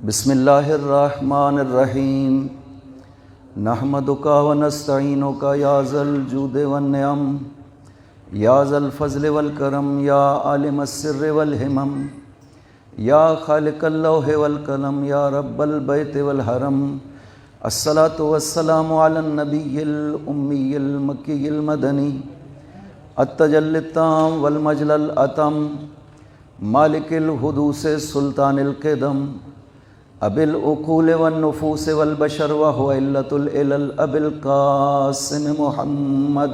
بسم اللہ الرحمن الرحیم نحمدک ونستعینک یا ذا الجود والنعم یا ذا الفضل والکرم یا عالم السر والہمم یا خالق اللوح والقلم یا رب البیت والحرم الصلاة والسلام علی النبی الامی المکی المدنی التجلی التام والمجل الاتم مالک الحدوث سلطان القدم ابی العقول والنفوس والبشر وهو علة العلل ابی القاسم محمد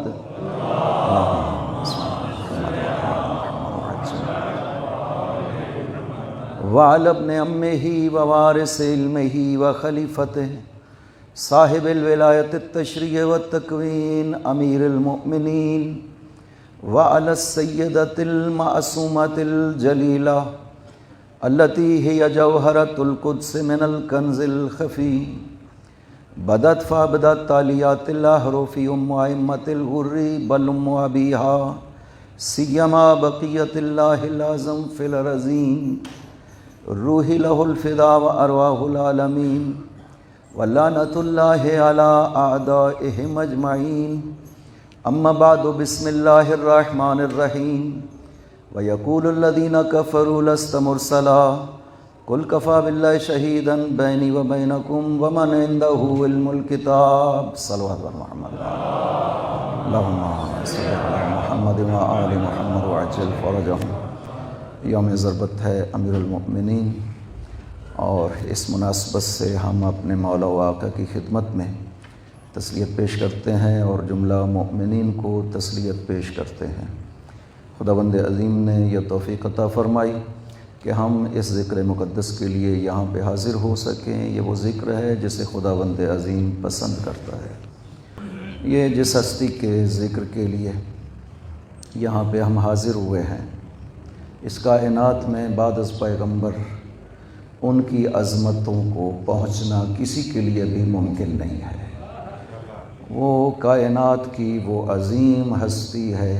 وعلى ابن عمه ووارث علمه وخلیفته صاحب الولایت التشریع والتکوین امیر المؤمنین وعلى السیدة المعصومة الجلیلہ التي هي جوهرة القدس من الكنز الخفي بدت فابدت تالیات الأحرف أئمة الغر بل أبيها سيما بقية الله الأعظم في الأرضين روح له الفداء وأرواح العالمين ولعنة الله على أعدائهم أجمعين أما بعد بسم الله الرحمن الرحيم وَيَقُولُ الَّذِينَ كَفَرُوا لَسْتَ مُرْسَلًا قُلْ كَفَى بِاللَّهِ شَهِيدًا بَيْنِي وَبَيْنَكُمْ وَمَنْ عِنْدَهُ عِلْمُ الْكِتَابِ صلوات محمد اللہم صلی علی محمد وآل محمد وعجل فرجہم۔ یوم ضربت ہے امیر المؤمنین، اور اس مناسبت سے ہم اپنے مولا و آقا کی خدمت میں تسلیت پیش کرتے ہیں اور جملہ مؤمنین کو تسلیت پیش کرتے ہیں۔ خداوند عظیم نے یہ توفیق عطا فرمائی کہ ہم اس ذکر مقدس کے لیے یہاں پہ حاضر ہو سکیں۔ یہ وہ ذکر ہے جسے خداوند عظیم پسند کرتا ہے۔ یہ جس ہستی کے ذکر کے لیے یہاں پہ ہم حاضر ہوئے ہیں، اس کائنات میں بعد از پیغمبر ان کی عظمتوں کو پہنچنا کسی کے لیے بھی ممکن نہیں ہے۔ وہ کائنات کی وہ عظیم ہستی ہے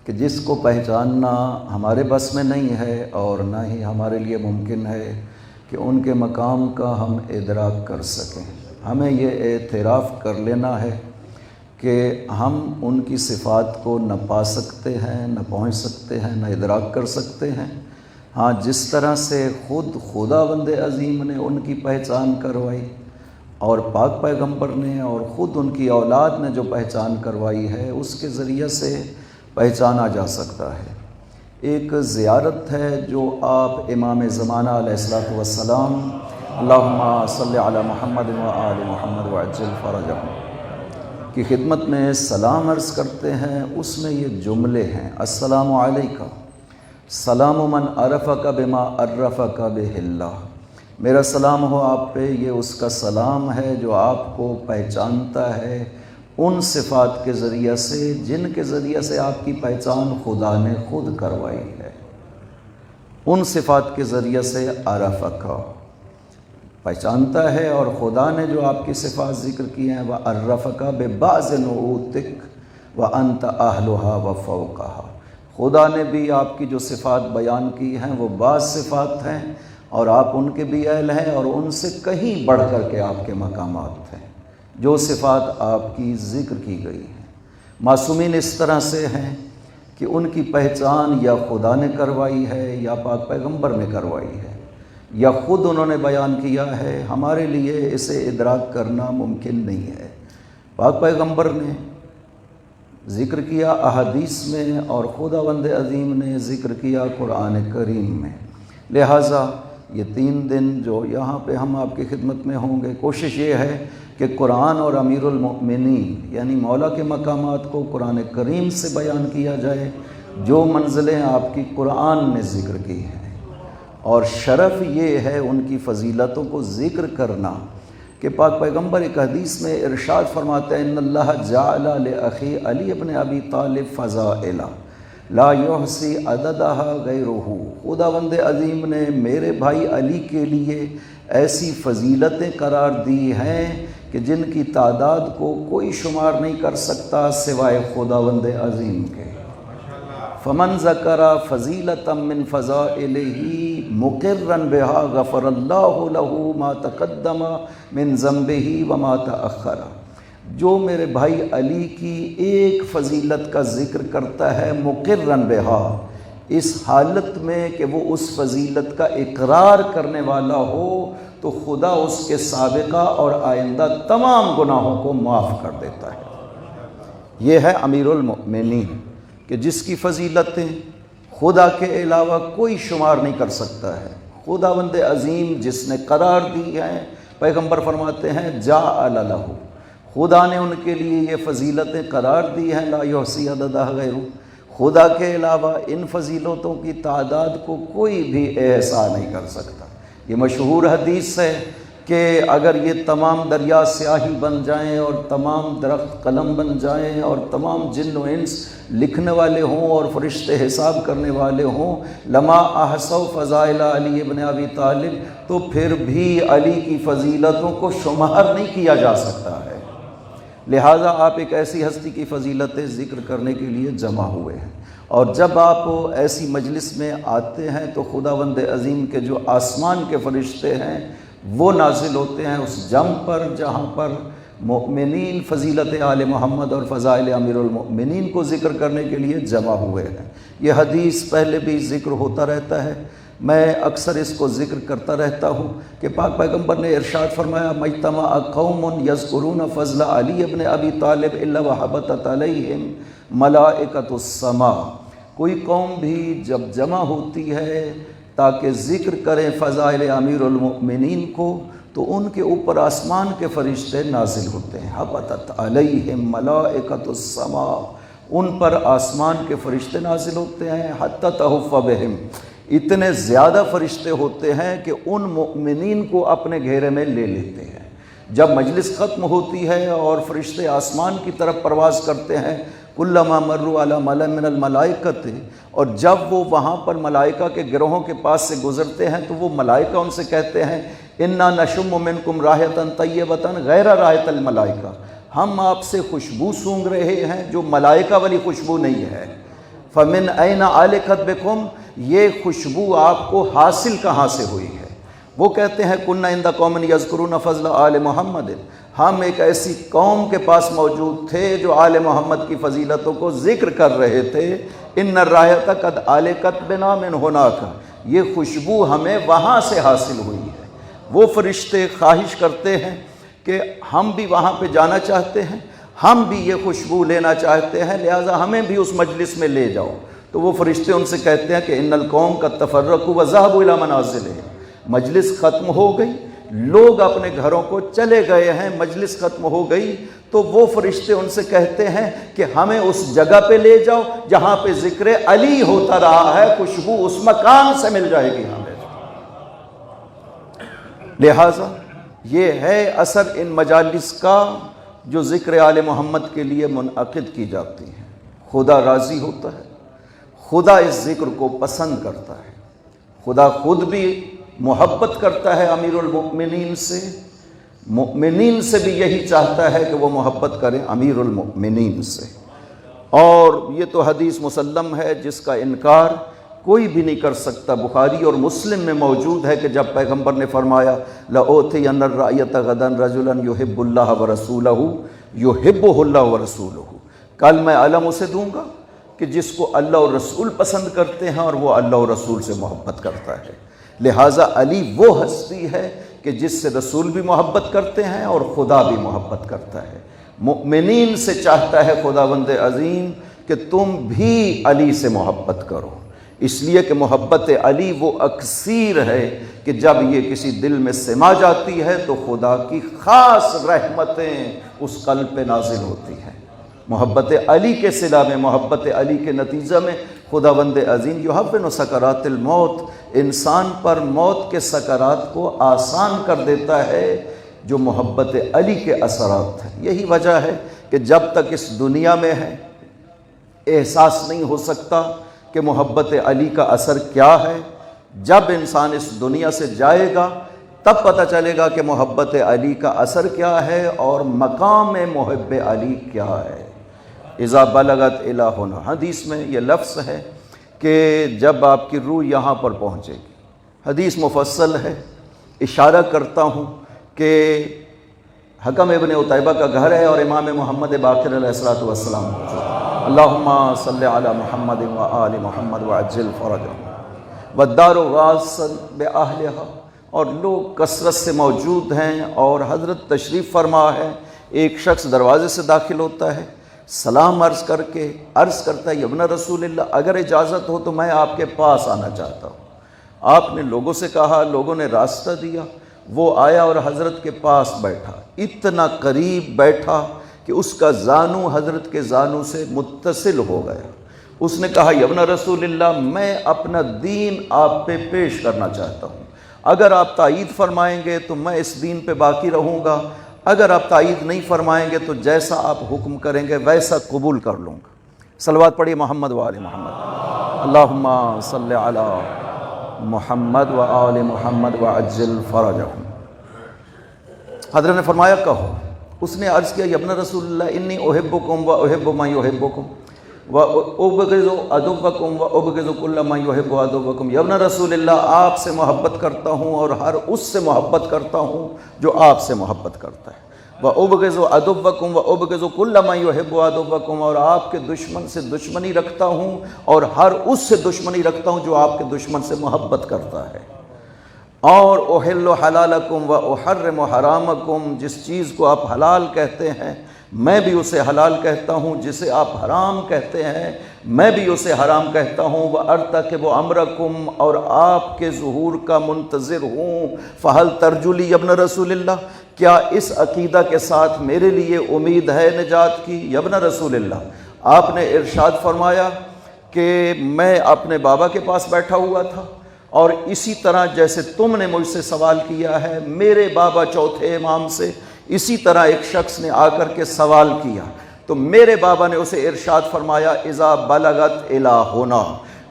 کہ جس کو پہچاننا ہمارے بس میں نہیں ہے، اور نہ ہی ہمارے لیے ممکن ہے کہ ان کے مقام کا ہم ادراک کر سکیں۔ ہمیں یہ اعتراف کر لینا ہے کہ ہم ان کی صفات کو نہ پا سکتے ہیں، نہ پہنچ سکتے ہیں، نہ ادراک کر سکتے ہیں۔ ہاں، جس طرح سے خود خداوند عظیم نے ان کی پہچان کروائی، اور پاک پیغمبر نے اور خود ان کی اولاد نے جو پہچان کروائی ہے، اس کے ذریعے سے پہچانا جا سکتا ہے۔ ایک زیارت ہے جو آپ امام زمانہ علیہ السلام اللہم صلی علی محمد وآل محمد وعجل فرجہم کی خدمت میں سلام عرض کرتے ہیں۔ اس میں یہ جملے ہیں: السلام علیکہ سلام من عرفک بما عرفک بہ اللہ۔ میرا سلام ہو آپ پہ، یہ اس کا سلام ہے جو آپ کو پہچانتا ہے ان صفات کے ذریعہ سے جن کے ذریعہ سے آپ کی پہچان خدا نے خود کروائی ہے۔ ان صفات کے ذریعہ سے عرفک پہچانتا ہے، اور خدا نے جو آپ کی صفات ذکر کی ہیں وہ عرفک ببعض نعوتک وانت اہلھا وفوقھا۔ خدا نے بھی آپ کی جو صفات بیان کی ہیں وہ بعض صفات ہیں، اور آپ ان کے بھی اہل ہیں، اور ان سے کہیں بڑھ کر کے آپ کے مقامات ہیں جو صفات آپ کی ذکر کی گئی ہیں۔ معصومین اس طرح سے ہیں کہ ان کی پہچان یا خدا نے کروائی ہے یا پاک پیغمبر نے کروائی ہے، یا خود انہوں نے بیان کیا ہے۔ ہمارے لیے اسے ادراک کرنا ممکن نہیں ہے۔ پاک پیغمبر نے ذکر کیا احادیث میں، اور خداوند عظیم نے ذکر کیا قرآن کریم میں۔ لہٰذا یہ 3 دن جو یہاں پہ ہم آپ کی خدمت میں ہوں گے، کوشش یہ ہے کہ قرآن اور امیر المؤمنین یعنی مولا کے مقامات کو قرآن کریم سے بیان کیا جائے، جو منزلیں آپ کی قرآن نے ذکر کی ہیں۔ اور شرف یہ ہے ان کی فضیلتوں کو ذکر کرنا کہ پاک پیغمبر ایک حدیث میں ارشاد فرماتے ہیں: ان اللہ جعل لأخی علی ابن ابی طالب فضائل لا یحصی عددہا غیرہ۔ خداوند عظیم نے میرے بھائی علی کے لیے ایسی فضیلتیں قرار دی ہیں کہ جن کی تعداد کو کوئی شمار نہیں کر سکتا سوائے خداوند عظیم کے۔ فمن ذکر فضیلۃ من فضائلہ مقرا بها غفر اللہ لہ ما تقدم من ذنبہ وما تأخر۔ جو میرے بھائی علی کی ایک فضیلت کا ذکر کرتا ہے مقرا بہا، اس حالت میں کہ وہ اس فضیلت کا اقرار کرنے والا ہو، تو خدا اس کے سابقہ اور آئندہ تمام گناہوں کو معاف کر دیتا ہے۔ یہ ہے امیر المؤمنین کہ جس کی فضیلتیں خدا کے علاوہ کوئی شمار نہیں کر سکتا ہے۔ خداوند عظیم جس نے قرار دی ہے، پیغمبر فرماتے ہیں جعل لہ، خدا نے ان کے لیے یہ فضیلتیں قرار دی ہیں، لا یحصی عددہ غیرہ، خدا کے علاوہ ان فضیلتوں کی تعداد کو کوئی بھی احصا نہیں کر سکتا۔ یہ مشہور حدیث ہے کہ اگر یہ تمام دریا سیاہی بن جائیں اور تمام درخت قلم بن جائیں اور تمام جن و انس لکھنے والے ہوں اور فرشتے حساب کرنے والے ہوں، لما احصوا فضائل علی ابن ابی طالب، تو پھر بھی علی کی فضیلتوں کو شمار نہیں کیا جا سکتا ہے۔ لہٰذا آپ ایک ایسی ہستی کی فضیلتیں ذکر کرنے کے لیے جمع ہوئے ہیں، اور جب آپ ایسی مجلس میں آتے ہیں تو خداوند عظیم کے جو آسمان کے فرشتے ہیں وہ نازل ہوتے ہیں اس جم پر جہاں پر مؤمنین فضیلت آل محمد اور فضائل امیر المؤمنین کو ذکر کرنے کے لیے جمع ہوئے ہیں۔ یہ حدیث پہلے بھی ذکر ہوتا رہتا ہے، میں اکثر اس کو ذکر کرتا رہتا ہوں کہ پاک پیغمبر نے ارشاد فرمایا مجتمع قوم یذکرون فضل علی ابن ابی طالب الا وحبطت علیہم ملائکۃ السماء۔ کوئی قوم بھی جب جمع ہوتی ہے تاکہ ذکر کریں فضائل امیر المؤمنین کو، تو ان کے اوپر آسمان کے فرشتے نازل ہوتے ہیں، حبطت علیہم ملائکۃ السماء، ان پر آسمان کے فرشتے نازل ہوتے ہیں، حتی تحف بہم، اتنے زیادہ فرشتے ہوتے ہیں کہ ان مؤمنین کو اپنے گھیرے میں لے لیتے ہیں۔ جب مجلس ختم ہوتی ہے اور فرشتے آسمان کی طرف پرواز کرتے ہیں، کلما مروا علی ملأ من الملائکۃ، اور جب وہ وہاں پر ملائکہ کے گروہوں کے پاس سے گزرتے ہیں تو وہ ملائکہ ان سے کہتے ہیں انا نشم منکم رائحۃ طیبۃ غیر رائحۃ الملائکہ، ہم آپ سے خوشبو سونگھ رہے ہیں جو ملائکہ والی خوشبو نہیں ہے۔ فمن این علقت بکم، یہ خوشبو آپ کو حاصل کہاں سے ہوئی ہے؟ وہ کہتے ہیں کننا عند قوم یذکرون فضل آل محمد، ہم ایک ایسی قوم کے پاس موجود تھے جو آل محمد کی فضیلتوں کو ذکر کر رہے تھے، ان الرائحۃ قد علقت بنا من ہناک، یہ خوشبو ہمیں وہاں سے حاصل ہوئی ہے۔ وہ فرشتے خواہش کرتے ہیں کہ ہم بھی وہاں پہ جانا چاہتے ہیں، ہم بھی یہ خوشبو لینا چاہتے ہیں، لہٰذا ہمیں بھی اس مجلس میں لے جاؤ۔ تو وہ فرشتے ان سے کہتے ہیں کہ ان القوم قد تفرقوا وذهبوا الى منازلهم، مجلس ختم ہو گئی، لوگ اپنے گھروں کو چلے گئے ہیں، مجلس ختم ہو گئی، تو وہ فرشتے ان سے کہتے ہیں کہ ہمیں اس جگہ پہ لے جاؤ جہاں پہ ذکر علی ہوتا رہا ہے، خوشبو اس مکان سے مل جائے گی ہمیں۔ لہٰذا یہ ہے اثر ان مجالس کا جو ذکر آل محمد کے لیے منعقد کی جاتی ہیں۔ خدا راضی ہوتا ہے، خدا اس ذکر کو پسند کرتا ہے، خدا خود بھی محبت کرتا ہے امیر المؤمنین سے، مؤمنین سے بھی یہی چاہتا ہے کہ وہ محبت کریں امیر المؤمنین سے۔ اور یہ تو حدیث مسلم ہے جس کا انکار کوئی بھی نہیں کر سکتا، بخاری اور مسلم میں موجود ہے کہ جب پیغمبر نے فرمایا لَأُوتِيَنَّ الرَّائِيَةَ غَدًا رَجُلًا يُحِبُّ اللَّهَ وَرَسُولَهُ يُحِبُّهُ اللَّهُ وَرَسُولُهُ، کل میں علم اسے دوں گا کہ جس کو اللہ اور رسول پسند کرتے ہیں اور وہ اللہ اور رسول سے محبت کرتا ہے۔ لہٰذا علی وہ ہستی ہے کہ جس سے رسول بھی محبت کرتے ہیں اور خدا بھی محبت کرتا ہے۔ مؤمنین سے چاہتا ہے خداوند عظیم کہ تم بھی علی سے محبت کرو، اس لیے کہ محبت علی وہ اکسیر ہے کہ جب یہ کسی دل میں سما جاتی ہے تو خدا کی خاص رحمتیں اس قلب پہ نازل ہوتی ہیں۔ محبت علی کے صلہ میں، محبت علی کے نتیجہ میں خداوند عظیم یحون سکرات الموت، انسان پر موت کے سکرات کو آسان کر دیتا ہے جو محبت علی کے اثرات ہیں۔ یہی وجہ ہے کہ جب تک اس دنیا میں ہے احساس نہیں ہو سکتا کہ محبت علی کا اثر کیا ہے۔ جب انسان اس دنیا سے جائے گا تب پتہ چلے گا کہ محبت علی کا اثر کیا ہے اور مقام محب علی کیا ہے۔ اذا بلغت الہنا، حدیث میں یہ لفظ ہے کہ جب آپ کی روح یہاں پر پہنچے گی، حدیث مفصل ہے، اشارہ کرتا ہوں کہ حکم ابن عتیبہ کا گھر ہے اور امام محمد باقر علیہ السلام موجود ہے۔ اللہم صلی علی محمد و آل محمد وعجل فرجہم والدار غاصا بأہلہا، اور لوگ کثرت سے موجود ہیں اور حضرت تشریف فرما ہے۔ ایک شخص دروازے سے داخل ہوتا ہے، سلام عرض کر کے عرض کرتا ہے ابن رسول اللہ اگر اجازت ہو تو میں آپ کے پاس آنا چاہتا ہوں۔ آپ نے لوگوں سے کہا، لوگوں نے راستہ دیا، وہ آیا اور حضرت کے پاس بیٹھا، اتنا قریب بیٹھا کہ اس کا زانو حضرت کے زانو سے متصل ہو گیا۔ اس نے کہا ابن رسول اللہ میں اپنا دین آپ پہ پیش کرنا چاہتا ہوں، اگر آپ تائید فرمائیں گے تو میں اس دین پہ باقی رہوں گا، اگر آپ تائید نہیں فرمائیں گے تو جیسا آپ حکم کریں گے ویسا قبول کر لوں گا۔ صلوات پڑھیے محمد و آل محمد۔ اللہم صلی علی محمد و آل محمد وعجل فرجہم۔ حضرت نے فرمایا کہو۔ اس نے عرض کیا ابن رسول اللہ انی احبکم و احب من یحبکم و ابغض عدوکم و ابغض کل من یحب عدوکم۔ ابن رسول اللہ آپ سے محبت کرتا ہوں اور ہر اس سے محبت کرتا ہوں جو آپ سے محبت کرتا ہے۔ وَأُبْغِضُ عَدُوَّكُمْ وَأُبْغِضُ كُلَّ مَنْ يُحِبُّ عَدُوَّكُمْ، اور آپ کے دشمن سے دشمنی رکھتا ہوں اور ہر اس سے دشمنی رکھتا ہوں جو آپ کے دشمن سے محبت کرتا ہے۔ اور أُحِلُّ حَلَالَكُمْ وَأُحَرِّمُ حَرَامَكُمْ، جس چیز کو آپ حلال کہتے ہیں میں بھی اسے حلال کہتا ہوں، جسے آپ حرام کہتے ہیں میں بھی اسے حرام کہتا ہوں۔ وَأَرْتَكِبُ أَمْرَكُمْ، اور آپ کے ظہور کا منتظر ہوں۔ فَهَلْ تَرْجُو لِي ابن رسول اللہ، کیا اس عقیدہ کے ساتھ میرے لیے امید ہے نجات کی؟ ابن رسول اللہ آپ نے ارشاد فرمایا کہ میں اپنے بابا کے پاس بیٹھا ہوا تھا اور اسی طرح جیسے تم نے مجھ سے سوال کیا ہے میرے بابا چوتھے امام سے اسی طرح ایک شخص نے آ کر کے سوال کیا، تو میرے بابا نے اسے ارشاد فرمایا اذا بلغت الی ہنا،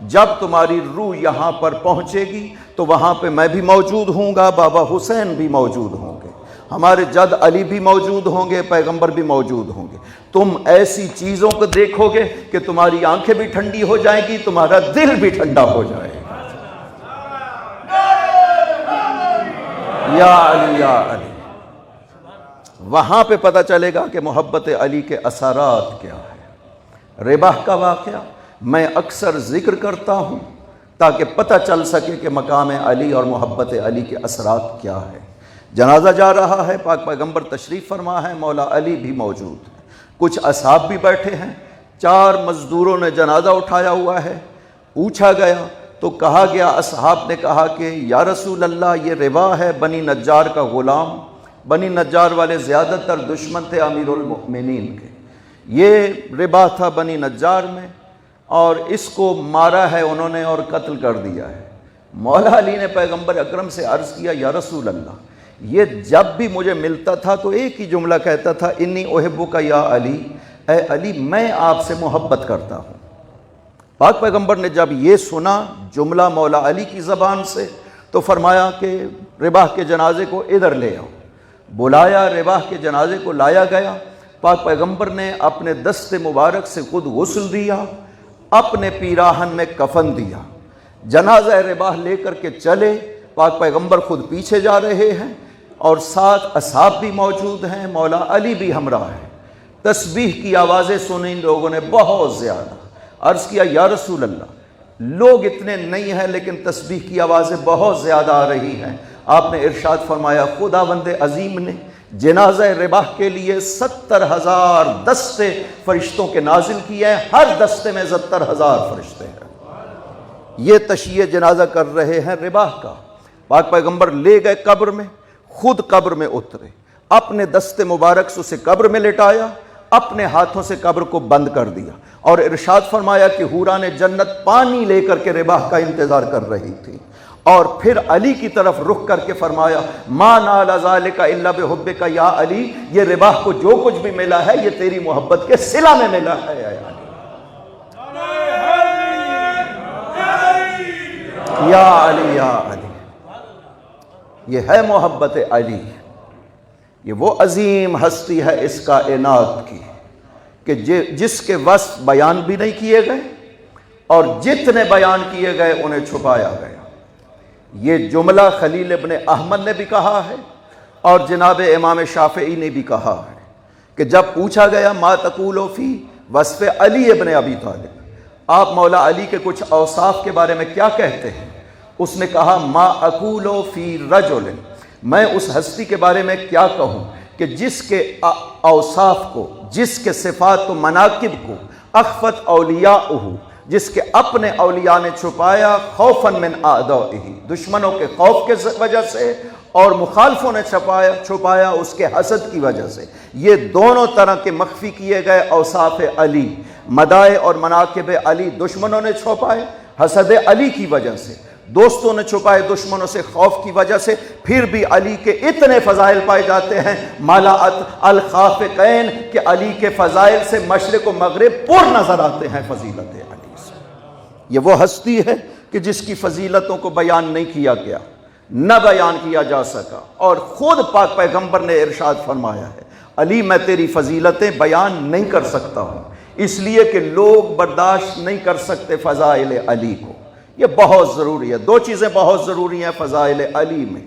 جب تمہاری روح یہاں پر پہنچے گی تو وہاں پہ میں بھی موجود ہوں گا، بابا حسین بھی موجود ہوں گے، ہمارے جد علی بھی موجود ہوں گے، پیغمبر بھی موجود ہوں گے۔ تم ایسی چیزوں کو دیکھو گے کہ تمہاری آنکھیں بھی ٹھنڈی ہو جائیں گی، تمہارا دل بھی ٹھنڈا ہو جائے گا۔ یا علی یا علی، وہاں پہ پتہ چلے گا کہ محبت علی کے اثرات کیا ہے۔ رباح کا واقعہ میں اکثر ذکر کرتا ہوں تاکہ پتہ چل سکے کہ مقام علی اور محبت علی کے اثرات کیا ہے۔ جنازہ جا رہا ہے، پاک پیغمبر تشریف فرما ہے، مولا علی بھی موجود ہے، کچھ اصحاب بھی بیٹھے ہیں، 4 مزدوروں نے جنازہ اٹھایا ہوا ہے۔ پوچھا گیا تو کہا گیا، اصحاب نے کہا کہ یا رسول اللہ یہ رباح ہے بنی نجار کا غلام، بنی نجار والے زیادہ تر دشمن تھے امیر المؤمنین کے، یہ رباح تھا بنی نجار میں اور اس کو مارا ہے انہوں نے اور قتل کر دیا ہے۔ مولا علی نے پیغمبر اکرم سے عرض کیا یا رسول اللہ یہ جب بھی مجھے ملتا تھا تو ایک ہی جملہ کہتا تھا انی احبک یا علی، اے علی میں آپ سے محبت کرتا ہوں۔ پاک پیغمبر نے جب یہ سنا جملہ مولا علی کی زبان سے تو فرمایا کہ رباح کے جنازے کو ادھر لے آؤ۔ بلایا، رباح کے جنازے کو لایا گیا، پاک پیغمبر نے اپنے دست مبارک سے خود غسل دیا، اپنے پیراہن میں کفن دیا، جنازہ رباح لے کر کے چلے، پاک پیغمبر خود پیچھے جا رہے ہیں اور ساتھ اصحاب بھی موجود ہیں، مولا علی بھی ہمراہ ہے۔ تسبیح کی آوازیں سنیں لوگوں نے بہت زیادہ، عرض کیا یا رسول اللہ لوگ اتنے نہیں ہیں لیکن تسبیح کی آوازیں بہت زیادہ آ رہی ہیں۔ آپ نے ارشاد فرمایا خداوند عظیم نے جنازہ رباح کے لیے 70,000 دستے فرشتوں کے نازل کیے ہیں، ہر دستے میں 70,000 فرشتے ہیں، یہ تشییع جنازہ کر رہے ہیں رباح کا۔ پاک پیغمبر لے گئے قبر میں، خود قبر میں اترے، اپنے دست مبارک سے اسے قبر میں لٹایا، اپنے ہاتھوں سے قبر کو بند کر دیا اور ارشاد فرمایا کہ حوران جنت پانی لے کر کے رباح کا انتظار کر رہی تھی، اور پھر علی کی طرف رخ کر کے فرمایا ما نال ذالک الا بحبک یا علی، یہ رباح کو جو کچھ بھی ملا ہے یہ تیری محبت کے صلہ میں ملا ہے اے علی۔ یا علی یا علی، یہ ہے محبت علی، یہ وہ عظیم ہستی ہے اس کائنات کی کہ جس کے وصف بیان بھی نہیں کیے گئے اور جتنے بیان کیے گئے انہیں چھپایا گیا۔ یہ جملہ خلیل ابن احمد نے بھی کہا ہے اور جناب امام شافعی نے بھی کہا ہے کہ جب پوچھا گیا ما تقول فی وصف علی ابن ابی طالب، آپ مولا علی کے کچھ اوصاف کے بارے میں کیا کہتے ہیں؟ اس نے کہا ما اقول فی رجل، میں اس ہستی کے بارے میں کیا کہوں کہ جس کے اوصاف کو، جس کے صفات و مناقب کو اخفت اولیاءہ، جس کے اپنے اولیاء نے چھپایا، خوفاً من اعدائہ، دشمنوں کے خوف کے وجہ سے، اور مخالفوں نے چھپایا اس کے حسد کی وجہ سے۔ یہ دونوں طرح کے مخفی کیے گئے اوصاف علی، مدائح اور مناقب علی دشمنوں نے چھپائے حسد علی کی وجہ سے، دوستوں نے چھپائے دشمنوں سے خوف کی وجہ سے۔ پھر بھی علی کے اتنے فضائل پائے جاتے ہیں مالات الخافقین، کہ علی کے فضائل سے مشرق و مغرب پر نظر آتے ہیں فضیلت علی سے۔ یہ وہ ہستی ہے کہ جس کی فضیلتوں کو بیان نہیں کیا گیا، نہ بیان کیا جا سکا، اور خود پاک پیغمبر نے ارشاد فرمایا ہے علی میں تیری فضیلتیں بیان نہیں کر سکتا ہوں، اس لیے کہ لوگ برداشت نہیں کر سکتے فضائل علی کو۔ یہ بہت ضروری ہے، دو چیزیں بہت ضروری ہیں فضائل علی میں۔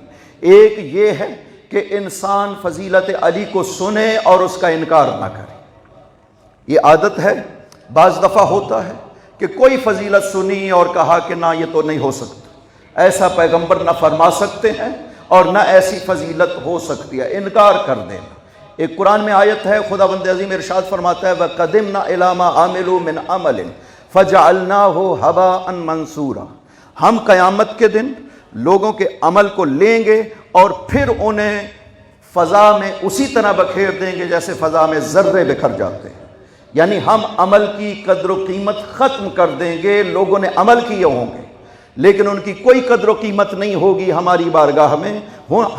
ایک یہ ہے کہ انسان فضیلت علی کو سنے اور اس کا انکار نہ کرے۔ یہ عادت ہے، بعض دفعہ ہوتا ہے کہ کوئی فضیلت سنی اور کہا کہ نہ یہ تو نہیں ہو سکتا، ایسا پیغمبر نہ فرما سکتے ہیں اور نہ ایسی فضیلت ہو سکتی ہے، انکار کر دینا۔ ایک قرآن میں آیت ہے، خداوند عظیم ارشاد فرماتا ہے وَقَدِمْنَا إِلَىٰ مَا عَمِلُوا مِنْ عَمَلٍ فَجَعَلْنَاهُ هَبَاءً مَنْثُورًا، ہم قیامت کے دن لوگوں کے عمل کو لیں گے اور پھر انہیں فضا میں اسی طرح بکھیر دیں گے جیسے فضا میں ذرے بکھر جاتے ہیں۔ یعنی ہم عمل کی قدر و قیمت ختم کر دیں گے، لوگوں نے عمل کیے ہوں گے لیکن ان کی کوئی قدر و قیمت نہیں ہوگی ہماری بارگاہ میں،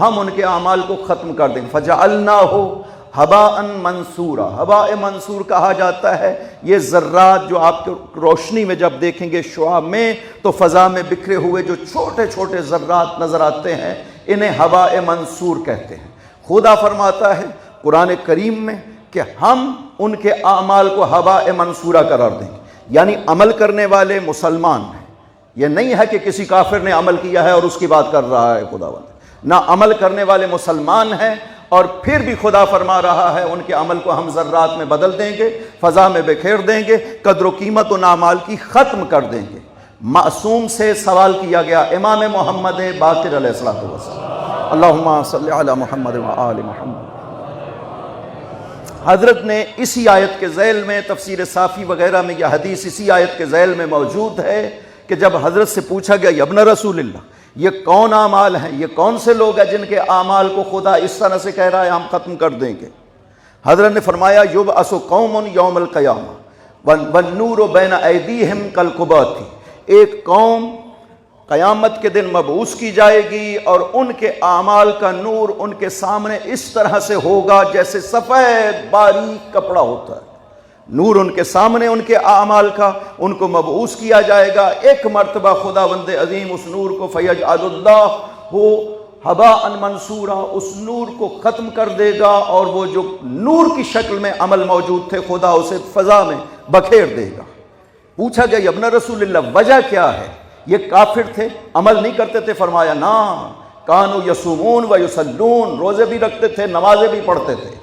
ہم ان کے اعمال کو ختم کر دیں گے۔ فَجَعَلْنَاهُ ہباءً منصورا، ہباء منصور کہا جاتا ہے یہ ذرات جو آپ کو روشنی میں جب دیکھیں گے شعاع میں تو فضا میں بکھرے ہوئے جو چھوٹے چھوٹے ذرات نظر آتے ہیں، انہیں ہباء منصور کہتے ہیں۔ خدا فرماتا ہے قرآن کریم میں کہ ہم ان کے اعمال کو ہباء منصورہ قرار دیں گے، یعنی عمل کرنے والے مسلمان ہیں۔ یہ نہیں ہے کہ کسی کافر نے عمل کیا ہے اور اس کی بات کر رہا ہے خداوند، نہ عمل کرنے والے مسلمان ہیں، اور پھر بھی خدا فرما رہا ہے ان کے عمل کو ہم ذرات میں بدل دیں گے، فضا میں بکھیر دیں گے، قدر و قیمت و اعمال کی ختم کر دیں گے۔ معصوم سے سوال کیا گیا، امام محمد باقر علیہ السلام، اللہم صلی علی محمد و آل محمد۔ حضرت نے اسی آیت کے ذیل میں تفسیر صافی وغیرہ میں یہ حدیث اسی آیت کے ذیل میں موجود ہے کہ جب حضرت سے پوچھا گیا ابن رسول اللہ یہ کون اعمال ہیں، یہ کون سے لوگ ہیں جن کے اعمال کو خدا اس طرح سے کہہ رہا ہے ہم ختم کر دیں گے؟ حضرت نے فرمایا یبعث قوم یوم القیامہ والنور بین ایدیہم کالقباۃ، ایک قوم قیامت کے دن مبعوث کی جائے گی اور ان کے اعمال کا نور ان کے سامنے اس طرح سے ہوگا جیسے سفید باریک کپڑا ہوتا ہے، نور ان کے سامنے ان کے اعمال کا، ان کو مبعوث کیا جائے گا ایک مرتبہ خداوند عظیم اس نور کو فیجعل اللہ ہباء منصورا، اس نور کو ختم کر دے گا اور وہ جو نور کی شکل میں عمل موجود تھے خدا اسے فضا میں بکھیر دے گا۔ پوچھا گیا یا ابن رسول اللہ وجہ کیا ہے؟ یہ کافر تھے، عمل نہیں کرتے تھے؟ فرمایا نا کانوا یصومون و یصلون، روزے بھی رکھتے تھے، نمازیں بھی پڑھتے تھے۔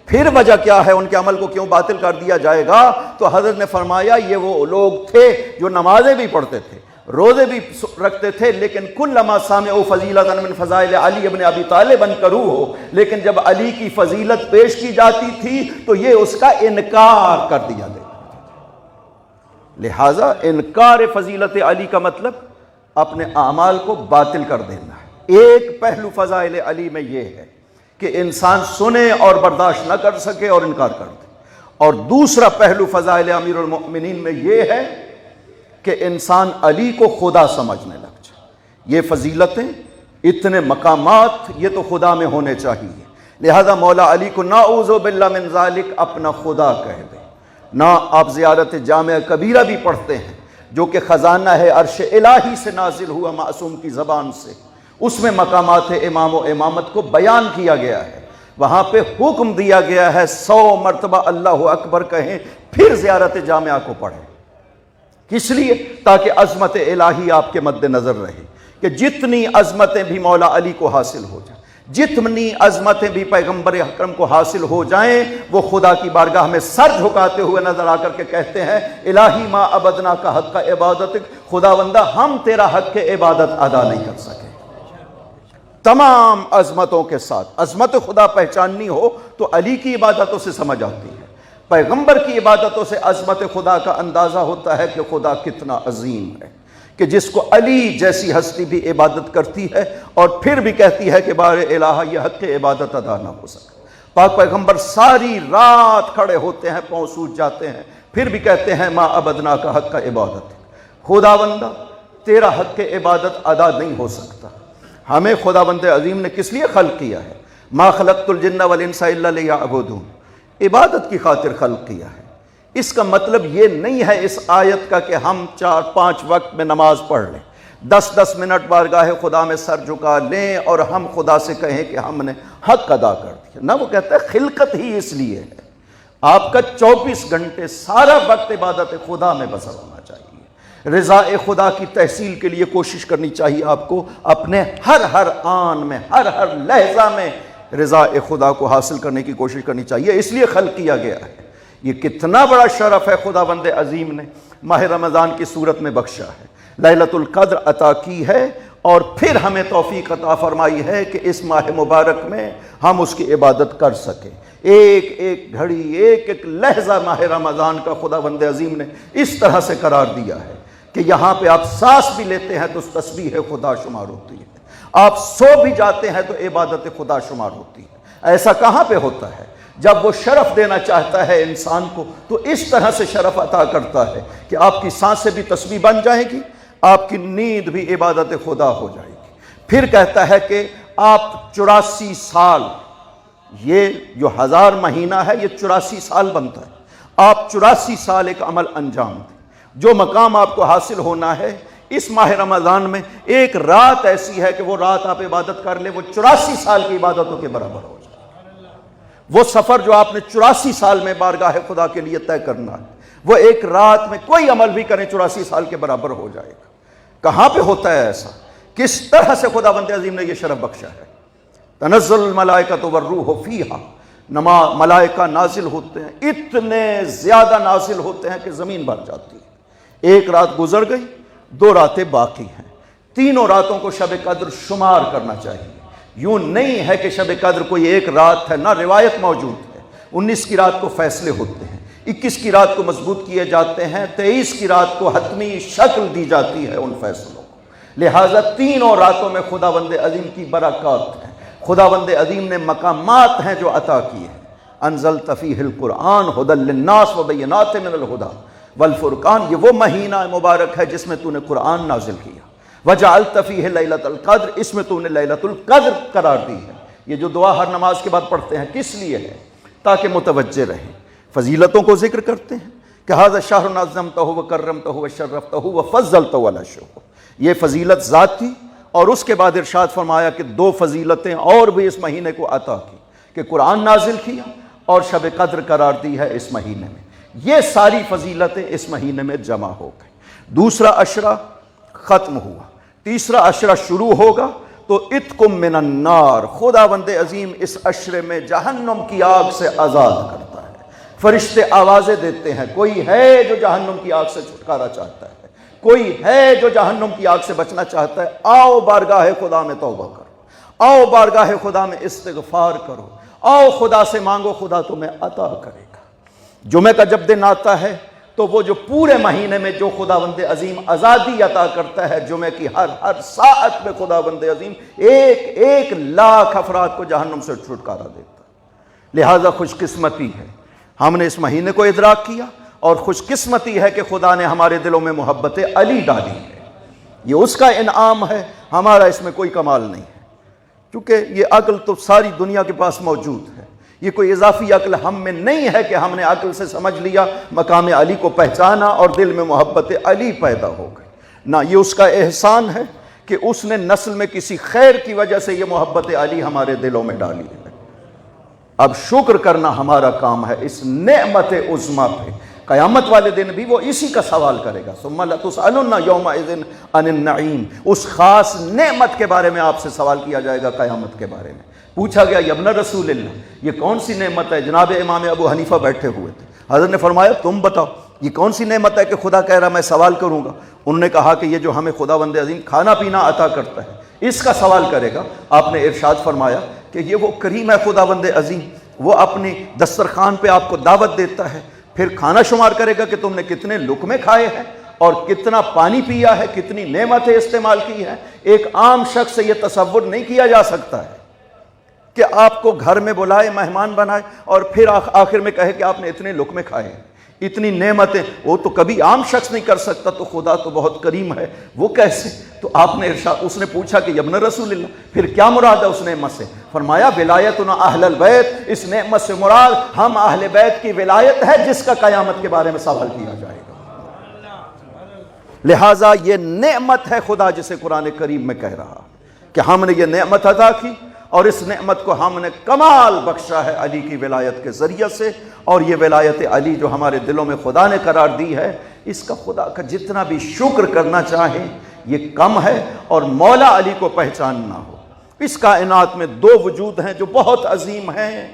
پھر وجہ کیا ہے ان کے عمل کو کیوں باطل کر دیا جائے گا؟ تو حضرت نے فرمایا یہ وہ لوگ تھے جو نمازیں بھی پڑھتے تھے، روزے بھی رکھتے تھے، لیکن کلما سمعوا فضیلۃ من فضائل علی ابن ابی طالب انکروہ، لیکن جب علی کی فضیلت پیش کی جاتی تھی تو یہ اس کا انکار کر دیا گیا۔ لہٰذا انکار فضیلت علی کا مطلب اپنے اعمال کو باطل کر دینا ہے۔ ایک پہلو فضائل علی میں یہ ہے کہ انسان سنے اور برداشت نہ کر سکے اور انکار کر دے، اور دوسرا پہلو فضائل امیر المؤمنین میں یہ ہے کہ انسان علی کو خدا سمجھنے لگ جائے۔ یہ فضیلتیں، اتنے مقامات یہ تو خدا میں ہونے چاہیے، لہذا مولا علی کو نعوذ باللہ من ذالک اپنا خدا کہہ دیں۔ نہ آپ زیارت جامع کبیرہ بھی پڑھتے ہیں جو کہ خزانہ ہے عرش الہی سے نازل ہوا معصوم کی زبان سے، اس میں مقامات امام و امامت کو بیان کیا گیا ہے، وہاں پہ حکم دیا گیا ہے 100 مرتبہ اللہ اکبر کہیں پھر زیارت جامعہ کو پڑھیں۔ کس لیے؟ تاکہ عظمت الہی آپ کے مد نظر رہے، کہ جتنی عظمتیں بھی مولا علی کو حاصل ہو جائیں، جتنی عظمتیں بھی پیغمبر اکرم کو حاصل ہو جائیں، وہ خدا کی بارگاہ میں سر جھکاتے ہوئے نظر آ کر کے کہتے ہیں الہی ما عبدنا کا حق کا عبادتک، خداوندہ ہم تیرا حق کے عبادت ادا نہیں کر سکے۔ تمام عظمتوں کے ساتھ عظمت خدا پہچاننی ہو تو علی کی عبادتوں سے سمجھ آتی ہے، پیغمبر کی عبادتوں سے عظمت خدا کا اندازہ ہوتا ہے کہ خدا کتنا عظیم ہے، کہ جس کو علی جیسی ہستی بھی عبادت کرتی ہے اور پھر بھی کہتی ہے کہ بار الہ یہ حق عبادت ادا نہ ہو سکا۔ پاک پیغمبر ساری رات کھڑے ہوتے ہیں، پاؤں سوج جاتے ہیں، پھر بھی کہتے ہیں ما عبدنا کا حق کا عبادت، خداوندہ تیرا حق عبادت ادا نہیں ہو سکتا۔ ہمیں خداوند عظیم نے کس لیے خلق کیا ہے؟ ما خلقت الجن والانس الا لیعبدون، عبادت کی خاطر خلق کیا ہے۔ اس کا مطلب یہ نہیں ہے اس آیت کا کہ ہم 4-5 وقت میں نماز پڑھ لیں، 10-10 منٹ بارگاہ خدا میں سر جھکا لیں اور ہم خدا سے کہیں کہ ہم نے حق ادا کر دیا۔ نہ، وہ کہتا ہے خلقت ہی اس لیے ہے، آپ کا 24 گھنٹے سارا وقت عبادت خدا میں بسر ہونا چاہیے، رضا خدا کی تحصیل کے لیے کوشش کرنی چاہیے آپ کو، اپنے ہر آن میں، ہر لحظہ میں رضا خدا کو حاصل کرنے کی کوشش کرنی چاہیے، اس لیے خلق کیا گیا ہے۔ یہ کتنا بڑا شرف ہے خداوند عظیم نے ماہ رمضان کی صورت میں بخشا ہے، لیلۃ القدر عطا کی ہے، اور پھر ہمیں توفیق عطا فرمائی ہے کہ اس ماہ مبارک میں ہم اس کی عبادت کر سکیں۔ ایک ایک گھڑی، ایک ایک لحظہ ماہ رمضان کا خداوند عظیم نے اس طرح سے قرار دیا ہے کہ یہاں پہ آپ سانس بھی لیتے ہیں تو تسبیح خدا شمار ہوتی ہے، آپ سو بھی جاتے ہیں تو عبادت خدا شمار ہوتی ہے۔ ایسا کہاں پہ ہوتا ہے؟ جب وہ شرف دینا چاہتا ہے انسان کو تو اس طرح سے شرف عطا کرتا ہے کہ آپ کی سانسیں بھی تسبیح بن جائے گی، آپ کی نیند بھی عبادت خدا ہو جائے گی۔ پھر کہتا ہے کہ آپ 84 سال، یہ جو 1000 مہینہ ہے یہ 84 سال بنتا ہے، آپ 84 سال ایک عمل انجام دیں۔ جو مقام آپ کو حاصل ہونا ہے اس ماہ رمضان میں، ایک رات ایسی ہے کہ وہ رات آپ عبادت کر لیں، وہ 84 سال کی عبادتوں کے برابر ہو جائے۔ وہ سفر جو آپ نے 84 سال میں بارگاہ خدا کے لیے طے کرنا ہے، وہ ایک رات میں کوئی عمل بھی کریں 84 سال کے برابر ہو جائے گا۔ کہاں پہ ہوتا ہے ایسا؟ کس طرح سے خداوند عظیم نے یہ شرف بخشا ہے؟ تنزل الملائکۃ والروح فیہا، ملائکہ نازل ہوتے ہیں، اتنے زیادہ نازل ہوتے ہیں کہ زمین بھر جاتی ہے۔ ایک رات گزر گئی، 2 راتیں باقی ہیں، تینوں راتوں کو شب قدر شمار کرنا چاہیے۔ یوں نہیں ہے کہ شب قدر کوئی ایک رات ہے، نہ، روایت موجود ہے 19 کی رات کو فیصلے ہوتے ہیں، 21 کی رات کو مضبوط کیے جاتے ہیں، 23 کی رات کو حتمی شکل دی جاتی ہے ان فیصلوں کو۔ لہٰذا تینوں راتوں میں خداوند عظیم کی برکات ہیں، خداوند عظیم نے مقامات ہیں جو عطا کیے ہیں۔ انزلت فیہ القرآن ھدی للناس وبینات من الھدی والفرقان، یہ وہ مہینہ مبارک ہے جس میں تو نے قرآن نازل کیا۔ وجعلت فیہ لیلۃ القدر، اس میں تو نے لیلۃ القدر قرار دی ہے۔ یہ جو دعا ہر نماز کے بعد پڑھتے ہیں کس لیے ہے؟ تاکہ متوجہ رہیں، فضیلتوں کو ذکر کرتے ہیں کہ ھذا شہر عظمتہ وکرمتہ وشرفتہ وفضلتہ علی الشہور، یہ فضیلت ذاتی، اور اس کے بعد ارشاد فرمایا کہ 2 فضیلتیں اور بھی اس مہینے کو عطا کی، کہ قرآن نازل کیا اور شب قدر قرار دی ہے اس مہینے میں۔ یہ ساری فضیلتیں اس مہینے میں جمع ہو گئی۔ دوسرا عشرہ ختم ہوا، تیسرا عشرہ شروع ہوگا تو اتقم من النار، خداوند عظیم اس عشرے میں جہنم کی آگ سے آزاد کرتا ہے۔ فرشتے آوازیں دیتے ہیں، کوئی ہے جو جہنم کی آگ سے چھٹکارا چاہتا ہے، کوئی ہے جو جہنم کی آگ سے بچنا چاہتا ہے، آؤ بارگاہ خدا میں توبہ کرو، آؤ بارگاہ خدا میں استغفار کرو، آؤ خدا سے مانگو، خدا تمہیں عطا کرے گا۔ جمعہ کا جب دن آتا ہے تو وہ جو پورے مہینے میں جو خداوند عظیم آزادی عطا کرتا ہے، جمعہ کی ہر ساعت میں خداوند عظیم 1 لاکھ افراد کو جہنم سے چھٹکارا دیتا ہے۔ لہٰذا خوش قسمتی ہے ہم نے اس مہینے کو ادراک کیا، اور خوش قسمتی ہے کہ خدا نے ہمارے دلوں میں محبت علی ڈالی ہے۔ یہ اس کا انعام ہے، ہمارا اس میں کوئی کمال نہیں ہے، کیونکہ یہ عقل تو ساری دنیا کے پاس موجود ہے، یہ کوئی اضافی عقل ہم میں نہیں ہے کہ ہم نے عقل سے سمجھ لیا، مقام علی کو پہچانا اور دل میں محبت علی پیدا ہو گئی۔ نہ، یہ اس کا احسان ہے کہ اس نے نسل میں کسی خیر کی وجہ سے یہ محبت علی ہمارے دلوں میں ڈالی ہے۔ اب شکر کرنا ہمارا کام ہے اس نعمت عظمیٰ پہ، قیامت والے دن بھی وہ اسی کا سوال کرے گا. ثم لتسألن یومئذ عن النعیم، اس خاص نعمت کے بارے میں آپ سے سوال کیا جائے گا قیامت کے بارے میں. پوچھا گیا یا ابن رسول اللہ یہ کون سی نعمت ہے؟ جناب امام ابو حنیفہ بیٹھے ہوئے تھے. حضرت نے فرمایا تم بتاؤ یہ کون سی نعمت ہے کہ خدا کہہ رہا میں سوال کروں گا؟ انہوں نے کہا کہ یہ جو ہمیں خداوند عظیم کھانا پینا عطا کرتا ہے اس کا سوال کرے گا. آپ نے ارشاد فرمایا کہ یہ وہ کریم ہے خداوند عظیم، وہ اپنی دسترخوان پہ آپ کو دعوت دیتا ہے، پھر کھانا شمار کرے گا کہ تم نے کتنے لقمے کھائے ہیں اور کتنا پانی پیا ہے، کتنی نعمتیں استعمال کی ہیں. ایک عام شخص سے یہ تصور نہیں کیا جا سکتا ہے کہ آپ کو گھر میں بلائے، مہمان بنائے اور پھر آخر میں کہے کہ آپ نے اتنے لقمے کھائے ہیں، اتنی نعمتیں. وہ تو کبھی عام شخص نہیں کر سکتا، تو خدا تو بہت کریم ہے، وہ کیسے؟ تو آپ نے ارشاد، اس نے پوچھا کہ ابن رسول اللہ پھر کیا مراد ہے اس نعمت سے؟ فرمایا ولایتنا اہل البیت، اس نعمت سے مراد ہم اہل بیت کی ولایت ہے جس کا قیامت کے بارے میں سوال کیا جائے گا. لہٰذا یہ نعمت ہے خدا جسے قرآن کریم میں کہہ رہا کہ ہم نے یہ نعمت عطا کی اور اس نعمت کو ہم نے کمال بخشا ہے علی کی ولایت کے ذریعے سے. اور یہ ولایت علی جو ہمارے دلوں میں خدا نے قرار دی ہے، اس کا خدا کا جتنا بھی شکر کرنا چاہیں یہ کم ہے. اور مولا علی کو پہچاننا ہو، اس کائنات میں دو وجود ہیں جو بہت عظیم ہیں،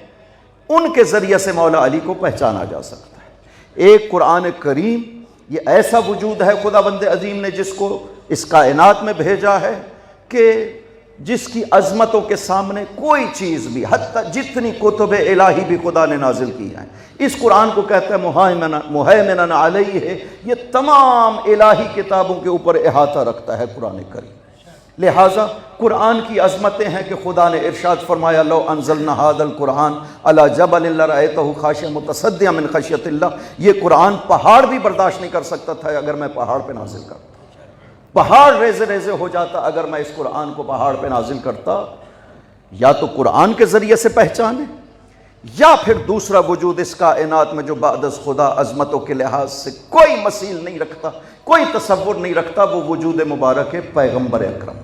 ان کے ذریعے سے مولا علی کو پہچانا جا سکتا ہے. ایک قرآن کریم، یہ ایسا وجود ہے خداوند عظیم نے جس کو اس کائنات میں بھیجا ہے کہ جس کی عظمتوں کے سامنے کوئی چیز بھی، حتیٰ جتنی کتب الہی بھی خدا نے نازل کی ہیں، اس قرآن کو کہتا ہے مہیمنن علیہ ہے. یہ تمام الہی کتابوں کے اوپر احاطہ رکھتا ہے قرآن کریم. لہٰذا قرآن کی عظمتیں ہیں کہ خدا نے ارشاد فرمایا لو انزلنا ھذا القرآن علی جبل لرأیتہ خاشعا متصدعا من خشیۃ اللہ. یہ قرآن پہاڑ بھی برداشت نہیں کر سکتا تھا اگر میں پہاڑ پہ نازل کرتا. پہاڑ ریزے ریزے ہو جاتا اگر میں اس قرآن کو پہاڑ پہ نازل کرتا. یا تو قرآن کے ذریعے سے پہچانے، یا پھر دوسرا وجود اس کائنات میں جو بعد از خدا عظمتوں کے لحاظ سے کوئی مثیل نہیں رکھتا، کوئی تصور نہیں رکھتا، وہ وجود مبارک ہے پیغمبر اکرم.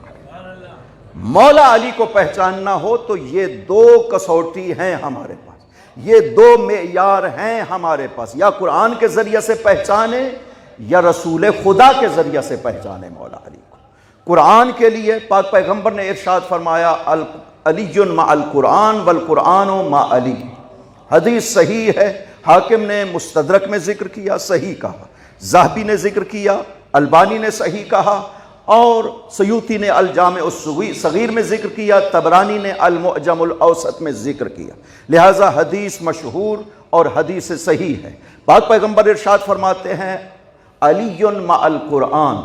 مولا علی کو پہچاننا ہو تو یہ دو کسوٹی ہیں ہمارے پاس، یہ دو معیار ہیں ہمارے پاس، یا قرآن کے ذریعے سے پہچانے یا رسول خدا کے ذریعے سے پہچانے مولا علی کو. قرآن کے لیے پاک پیغمبر نے ارشاد فرمایا علی مع القرآن والقرآن مع علی. حدیث صحیح ہے، حاکم نے مستدرک میں ذکر کیا، صحیح کہا، ذہبی نے ذکر کیا، البانی نے صحیح کہا، اور سیوطی نے الجامع الصغیر میں ذکر کیا، طبرانی نے المعجم الاوسط میں ذکر کیا. لہذا حدیث مشہور اور حدیث صحیح ہے. پاک پیغمبر ارشاد فرماتے ہیں علی مع القرآن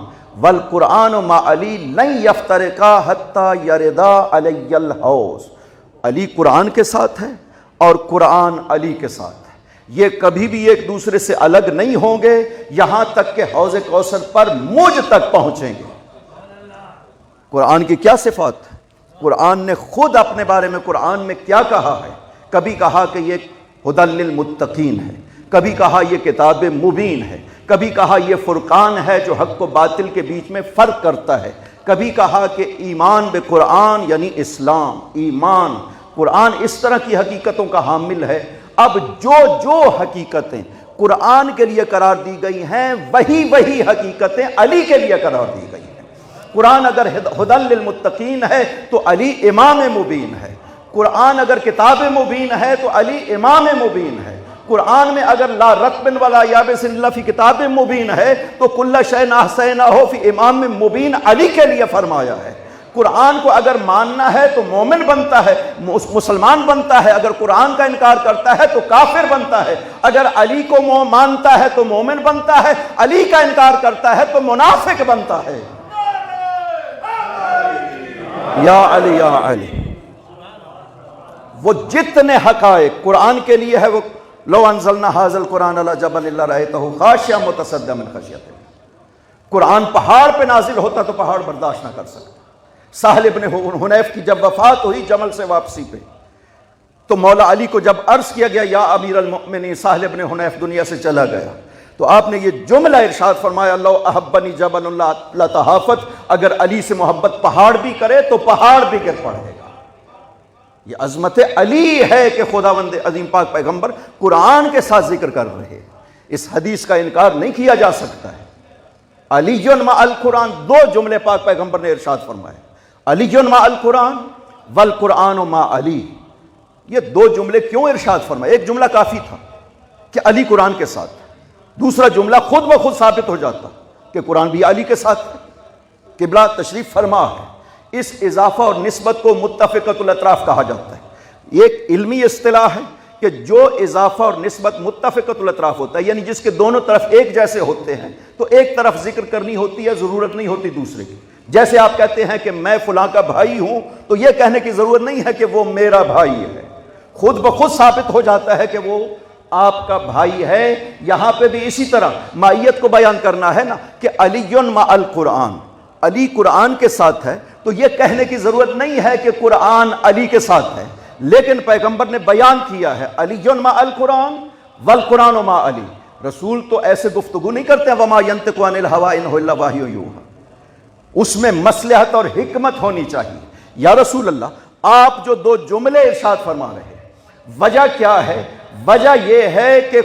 والقرآن مع علی لن یفترقا حتی یردا علی الحوض. علی قرآن کے ساتھ ہے اور قرآن علی کے ساتھ ہے، یہ کبھی بھی ایک دوسرے سے الگ نہیں ہوں گے یہاں تک کہ حوض کوثر پر مجھ تک پہنچیں گے. قرآن کی کیا صفات ہے؟ قرآن نے خود اپنے بارے میں قرآن میں کیا کہا ہے؟ کبھی کہا کہ یہ ھدی للمتقین ہے، کبھی کہا یہ کتاب مبین ہے، کبھی کہا یہ فرقان ہے جو حق و باطل کے بیچ میں فرق کرتا ہے، کبھی کہا کہ ایمان بے قرآن یعنی اسلام، ایمان قرآن اس طرح کی حقیقتوں کا حامل ہے. اب جو حقیقتیں قرآن کے لیے قرار دی گئی ہیں وہی حقیقتیں علی کے لیے قرار دی گئی ہیں. قرآن اگر ھدی للمتقین ہے تو علی امام مبین ہے، قرآن اگر کتاب مبین ہے تو علی امام مبین ہے. قرآن میں اگر لا رطب ولا یابس الا فی کتاب مبین ہے تو کل شیء احصیناہ فی امام مبین علی کے لیے فرمایا ہے. قرآن کو اگر ماننا ہے تو مومن بنتا ہے، مسلمان بنتا ہے، اگر قرآن کا انکار کرتا ہے تو کافر بنتا ہے. اگر علی کو مانتا ہے تو مومن بنتا ہے، علی کا انکار کرتا ہے تو منافق بنتا ہے. یا علی یا علی. وہ جتنے حقائق قرآن کے لیے ہے، وہ لو انزلنا ھذا القرآن علی جبل لرأیتہ خاشعا متصدعا من خشیۃ اللہ. قرآن پہاڑ پہ نازل ہوتا تو پہاڑ برداشت نہ کر سکتا. سہل ابن حنیف کی جب وفات ہوئی جمل سے واپسی پہ، تو مولا علی کو جب عرض کیا گیا یا امیر المؤمنین سہل ابن حنیف دنیا سے چلا گیا، تو آپ نے یہ جملہ ارشاد فرمایا لو احبنی جبل لتہافت. اگر علی سے محبت پہاڑ بھی کرے تو پہاڑ بھی گر پڑے گا. یہ عظمت علی ہے کہ خداوند عظیم پاک پیغمبر قرآن کے ساتھ ذکر کر رہے. اس حدیث کا انکار نہیں کیا جا سکتا ہے۔ علی مع القرآن، دو جملے پاک پیغمبر نے ارشاد فرمائے، علی مع القرآن والقرآن مع علی۔ یہ دو جملے کیوں ارشاد فرمائے؟ ایک جملہ کافی تھا کہ علی قرآن کے ساتھ، دوسرا جملہ خود بخود ثابت ہو جاتا کہ قرآن بھی علی کے ساتھ ہے۔ قبلہ تشریف فرما ہے، اس اضافہ اور نسبت کو متفقۃ الاطراف کہا جاتا ہے۔ ایک علمی اصطلاح ہے کہ جو اضافہ اور نسبت متفقۃ الاطراف ہوتا ہے، یعنی جس کے دونوں طرف ایک جیسے ہوتے ہیں، تو ایک طرف ذکر کرنی ہوتی ہے، ضرورت نہیں ہوتی دوسرے کی۔ جیسے آپ کہتے ہیں کہ میں فلاں کا بھائی ہوں، تو یہ کہنے کی ضرورت نہیں ہے کہ وہ میرا بھائی ہے، خود بخود ثابت ہو جاتا ہے کہ وہ آپ کا بھائی ہے۔ یہاں پہ بھی اسی طرح مائیت کو بیان کرنا ہے نا کہ علی مع القرآن، علی قرآن کے ساتھ ہے، تو یہ کہنے کی ضرورت نہیں ہے کہ قرآن علی کے ساتھ ہے، لیکن پیغمبر نے بیان کیا ہے علی مع القرآن والقرآن مع علی۔ رسول تو ایسے گفتگو نہیں کرتے ہیں وما ینطق عن الہوی ان هو الا وحی یوحی، اس میں مصلحت اور حکمت ہونی چاہیے۔ یا رسول اللہ، آپ جو دو جملے ارشاد فرما رہے ہیں، وجہ کیا ہے؟ وجہ یہ ہے کہ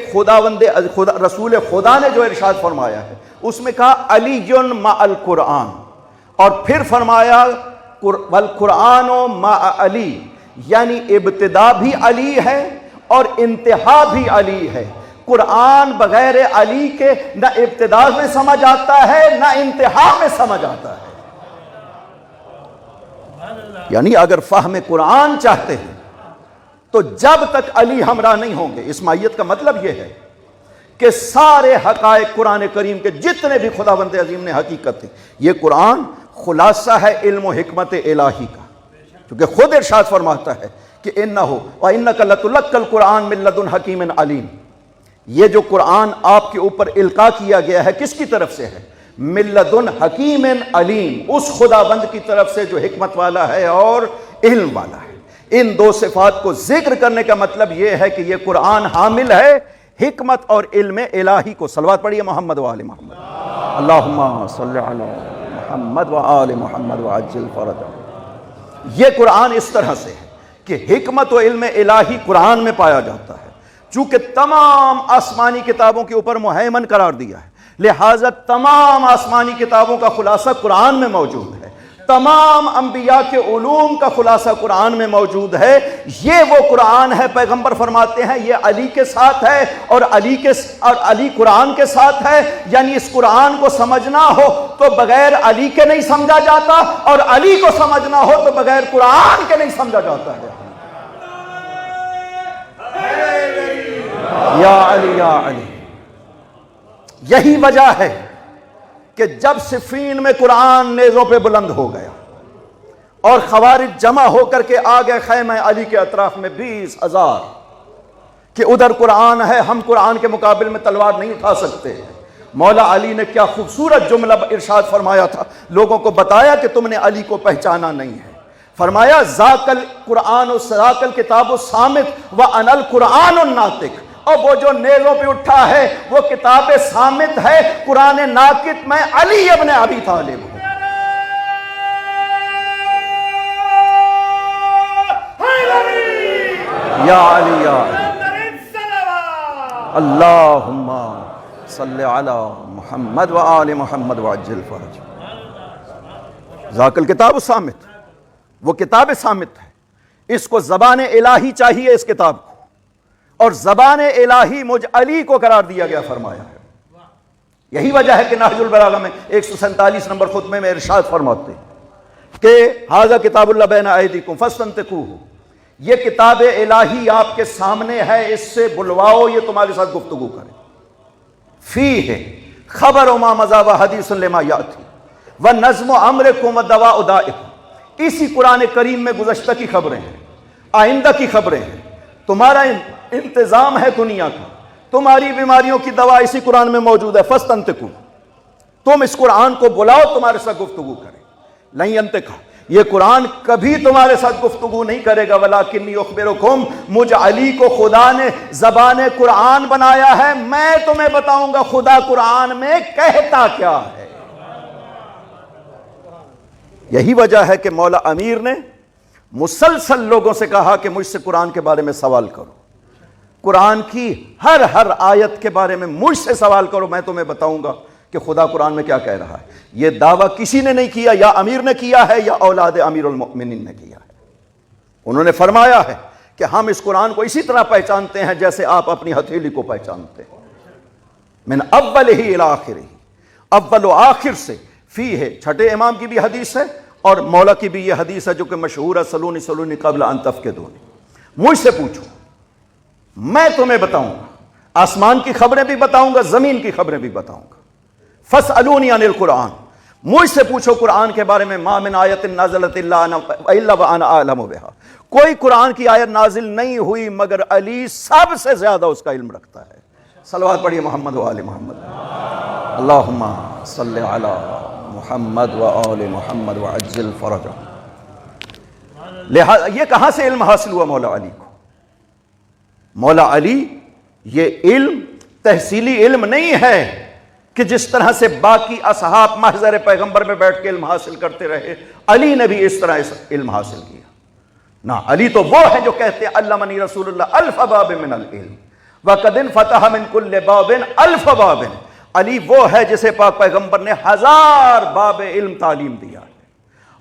رسول خدا نے جو ارشاد فرمایا ہے اس میں کہا علی مع القرآن، اور پھر فرمایا والقرآن مع علی، یعنی ابتدا بھی علی ہے اور انتہا بھی علی ہے۔ قرآن بغیر علی کے نہ ابتدا میں سمجھ آتا ہے نہ انتہا میں سمجھ آتا ہے۔ یعنی اگر فہم قرآن چاہتے ہیں تو جب تک علی ہمراہ نہیں ہوں گے، اس مائیت کا مطلب یہ ہے کہ سارے حقائق قرآن کریم کے جتنے بھی خداوند عظیم نے حقیقت ہے، یہ قرآن خلاصہ ہے علم و حکمت الہی کا، کیونکہ خود ارشاد فرماتا ہے کہ انہو وانک لتلقی القرآن من لدن حکیم علیم۔ یہ جو قرآن آپ کے اوپر القاء کیا گیا ہے کس کی طرف سے ہے؟ من لدن حکیم علیم، اس خداوند کی طرف سے جو حکمت والا ہے اور علم والا ہے۔ ان دو صفات کو ذکر کرنے کا مطلب یہ ہے کہ یہ قرآن حامل ہے حکمت اور علم الہی کو۔ صلوات پڑھیے محمد و آل محمد، اللہم صلی علی محمد و آل محمد وعجل فرجہ۔ یہ قرآن اس طرح سے ہے کہ حکمت و علم الہی قرآن میں پایا جاتا ہے، چونکہ تمام آسمانی کتابوں کے اوپر مہیمن قرار دیا ہے، لہٰذا تمام آسمانی کتابوں کا خلاصہ قرآن میں موجود ہے، تمام انبیاء کے علوم کا خلاصہ قرآن میں موجود ہے۔ یہ وہ قرآن ہے، پیغمبر فرماتے ہیں یہ علی کے ساتھ ہے اور علی قرآن کے ساتھ ہے، یعنی اس قرآن کو سمجھنا ہو تو بغیر علی کے نہیں سمجھا جاتا، اور علی کو سمجھنا ہو تو بغیر قرآن کے نہیں سمجھا جاتا ہے۔ یا علی یا علی، یہی وجہ ہے کہ جب صفین میں قرآن نیزوں پہ بلند ہو گیا اور خوارج جمع ہو کر کے آ گئے خیمہ علی کے اطراف میں 20,000 کہ ادھر قرآن ہے، ہم قرآن کے مقابل میں تلوار نہیں اٹھا سکتے، مولا علی نے کیا خوبصورت جملہ ارشاد فرمایا تھا، لوگوں کو بتایا کہ تم نے علی کو پہچانا نہیں ہے، فرمایا ذاک القرآن ذاک الکتاب الصامت وانا القرآن الناطق، اور وہ جو نیزوں پہ اٹھا ہے وہ کتاب صامت ہے، قرآن ناطق، میں علی ابن ابی طالب ہوں۔ یا علی یا علی، اللہم صلی علی محمد و آل محمد وعجل فرج۔ ذاک الکتاب الصامت، وہ کتاب صامت ہے، اس کو زبان الہی چاہیے اس کتاب کو، اور زبان الہی مجھ علی کو قرار دیا گیا فرمایا ہے۔ یہی وجہ ہے کہ نہج البلاغہ میں 147 نمبر خطبے میں ارشاد فرماتے ہیں کہ ھذا کتاب اللہ بین ایدیکم فاستنطقوہ، یہ کتاب الہی آپ کے سامنے ہے، اس سے بلواؤ یہ تمہارے ساتھ گفتگو کرے۔ فیہ خبر ما مضی و حدیث لما یاتی و نظم امرکم و دواء دائکم، اسی قرآن کریم میں گزشتہ کی خبریں ہیں، آئندہ کی خبریں ہیں، تمہارا انتظام ہے دنیا کا، تمہاری بیماریوں کی دوا اسی قرآن میں موجود ہے۔ فاستنطقوا، تم اس قرآن کو بلاؤ تمہارے ساتھ گفتگو کرے۔ لن ینطق، یہ قرآن کبھی تمہارے ساتھ گفتگو نہیں کرے گا، ولکنی اخبرکم، مجھ علی کو خدا نے زبان قرآن بنایا ہے، میں تمہیں بتاؤں گا خدا قرآن میں کہتا کیا ہے۔ یہی وجہ ہے کہ مولا امیر نے مسلسل لوگوں سے کہا کہ مجھ سے قرآن کے بارے میں سوال کرو، قرآن کی ہر آیت کے بارے میں مجھ سے سوال کرو، میں تمہیں بتاؤں گا کہ خدا قرآن میں کیا کہہ رہا ہے۔ یہ دعویٰ کسی نے نہیں کیا، یا امیر نے کیا ہے یا اولاد امیر المؤمنین نے کیا ہے۔ انہوں نے فرمایا ہے کہ ہم اس قرآن کو اسی طرح پہچانتے ہیں جیسے آپ اپنی ہتھیلی کو پہچانتے ہیں، من اول ہی الی آخر ہی، اول و آخر سے فی ہے۔ چھٹے امام کی بھی حدیث ہے اور مولا کی بھی یہ حدیث ہے جو کہ مشہور ہے، سلونی سلونی قبل ان تفقدونی۔ مجھ سے پوچھو، میں تمہیں بتاؤں گا، آسمان کی خبریں بھی بتاؤں گا، زمین کی خبریں بھی بتاؤں گا۔ فاسألونی عن القرآن، مجھ سے پوچھو قرآن کے بارے میں، ما من آیت نازلت الا وانا اعلم بها، کوئی قرآن کی آیت نازل نہیں ہوئی مگر علی سب سے زیادہ اس کا علم رکھتا ہے۔ صلوات پڑھیے محمد و آل محمد، اللہم صلی علی محمد و آل محمد وعجل فرجہ۔ لہذا یہ کہاں سے علم حاصل ہوا مولا علی کو؟ مولا علی یہ علم تحصیلی علم نہیں ہے کہ جس طرح سے باقی اصحاب محضر پیغمبر میں بیٹھ کے علم حاصل کرتے رہے، علی نے بھی اس طرح علم حاصل کیا۔ نہ، علی تو وہ ہے جو کہتے ہیں علمنی رسول اللہ الف باب من العلم وقد انفتح من کل باب الف باب۔ علی وہ ہے جسے پاک پیغمبر نے 1000 باب علم تعلیم دیا ہے،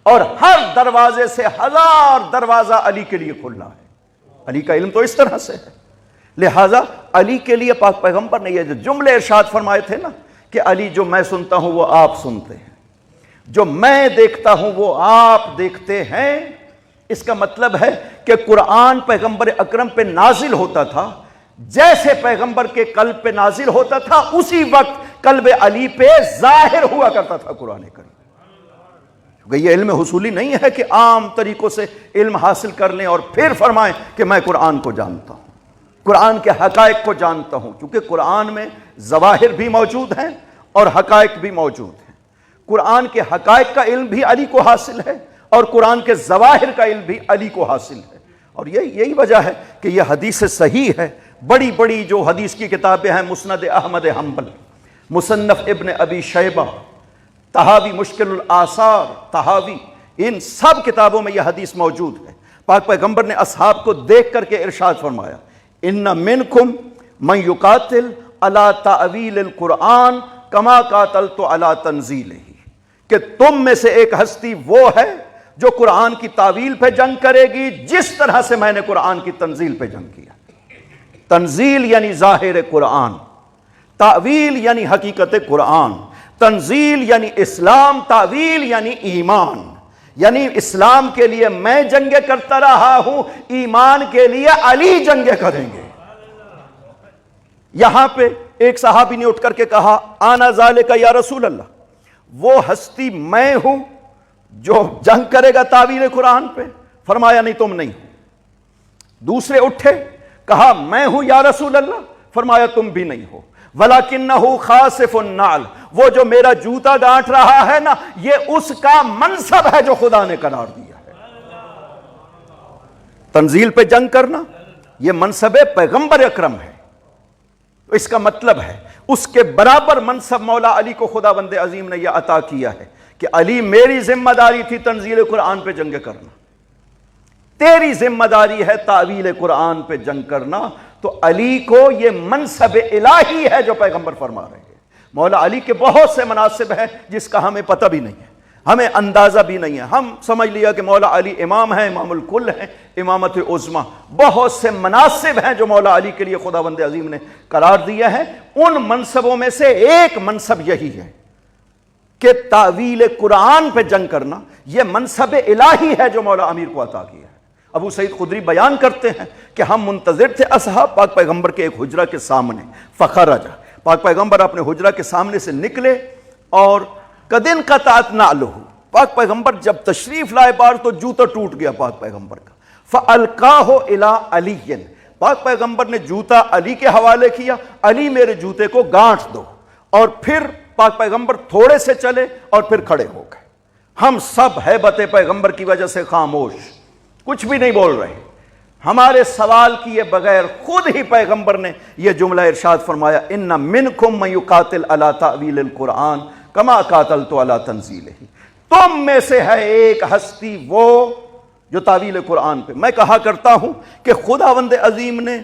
اور ہر دروازے سے 1000 دروازہ علی کے لیے کھلا ہے۔ علی کا علم تو اس طرح سے ہے۔ لہٰذا علی کے لیے پاک پیغمبر نے یہ جو جملے ارشاد فرمائے تھے نا کہ علی جو میں سنتا ہوں وہ آپ سنتے ہیں، جو میں دیکھتا ہوں وہ آپ دیکھتے ہیں، اس کا مطلب ہے کہ قرآن پیغمبر اکرم پہ نازل ہوتا تھا، جیسے پیغمبر کے قلب پہ نازل ہوتا تھا اسی وقت قلب علی پہ ظاہر ہوا کرتا تھا قرآن کریم۔ کیونکہ یہ علم حصولی نہیں ہے کہ عام طریقوں سے علم حاصل کر لیں اور پھر فرمائیں کہ میں قرآن کو جانتا ہوں، قرآن کے حقائق کو جانتا ہوں، کیونکہ قرآن میں ظواہر بھی موجود ہیں اور حقائق بھی موجود ہیں۔ قرآن کے حقائق کا علم بھی علی کو حاصل ہے اور قرآن کے ظواہر کا علم بھی علی کو حاصل ہے، اور یہی وجہ ہے کہ یہ حدیث صحیح ہے۔ بڑی بڑی جو حدیث کی کتابیں ہیں، مسند احمد حنبل، مصنف ابن ابی شیبہ، طحاوی مشکل الآثار طحاوی، ان سب کتابوں میں یہ حدیث موجود ہے۔ پاک پیغمبر نے اصحاب کو دیکھ کر کے ارشاد فرمایا، ان منکم من یقاتل علی تعویل القرآن کما قاتلت علی تنزیلہ، کہ تم میں سے ایک ہستی وہ ہے جو قرآن کی تعویل پہ جنگ کرے گی جس طرح سے میں نے قرآن کی تنزیل پہ جنگ کیا۔ تنزیل یعنی ظاہر قرآن، تعویل یعنی حقیقت قرآن، تنزیل یعنی اسلام، تعویل یعنی ایمان۔ یعنی اسلام کے لیے میں جنگیں کرتا رہا ہوں، ایمان کے لیے علی جنگیں کریں گے۔ یہاں پہ ایک صحابی نے اٹھ کر کے کہا، آنا ذالک یا رسول اللہ، وہ ہستی میں ہوں جو جنگ کرے گا تعویل قرآن پہ؟ فرمایا نہیں، تم نہیں۔ دوسرے اٹھے، کہا میں ہوں یا رسول اللہ، فرمایا تم بھی نہیں ہو۔ وَلَكِنَّهُ خَاسِفُ النَّعْلِ، وہ جو میرا جوتا گانٹ رہا ہے نا، یہ اس کا منصب ہے جو خدا نے قرار دیا ہے۔ تنزیل پہ جنگ کرنا یہ منصب پیغمبر اکرم ہے، اس کا مطلب ہے اس کے برابر منصب مولا علی کو خداوند عظیم نے یہ عطا کیا ہے کہ علی میری ذمہ داری تھی تنزیل قرآن پہ جنگ کرنا، تیری ذمہ داری ہے تعویل قرآن پہ جنگ کرنا۔ تو علی کو یہ منصب الہی ہے جو پیغمبر فرما رہے ہیں۔ مولا علی کے بہت سے مناصب ہیں جس کا ہمیں پتہ بھی نہیں ہے، ہمیں اندازہ بھی نہیں ہے۔ ہم سمجھ لیا کہ مولا علی امام ہیں، امام الکل ہیں، امامت عظمیٰ، بہت سے مناصب ہیں جو مولا علی کے لیے خداوند عظیم نے قرار دیا ہے۔ ان منصبوں میں سے ایک منصب یہی ہے کہ تعویل قرآن پہ جنگ کرنا یہ منصب الہی ہے جو مولا امیر کو عطا کیا ہے۔ ابو سعید خدری بیان کرتے ہیں کہ ہم منتظر تھے اصحاب پاک پیغمبر کے ایک حجرہ کے سامنے، فخرج، پاک پیغمبر اپنے حجرہ کے سامنے سے نکلے اور قدن قطعت نعلہ، پاک پیغمبر جب تشریف لائے بار تو جوتا ٹوٹ گیا پاک پیغمبر کا، فَأَلْقَاهُ إِلَىٰ عَلِيٍّ، پاک پیغمبر نے جوتا علی کے حوالے کیا، علی میرے جوتے کو گانٹھ دو، اور پھر پاک پیغمبر تھوڑے سے چلے اور پھر کھڑے ہو گئے۔ ہم سب ہیبت پیغمبر کی وجہ سے خاموش، کچھ بھی نہیں بول رہے۔ ہمارے سوال کیے بغیر خود ہی پیغمبر نے یہ جملہ ارشاد فرمایا، ان منکم من یقاتل علی تعویل القرآن کما قاتلت علی تنزیلہ، تم میں سے ہے ایک ہستی وہ جو تعویل قرآن پہ۔ میں کہا کرتا ہوں کہ خداوند عظیم نے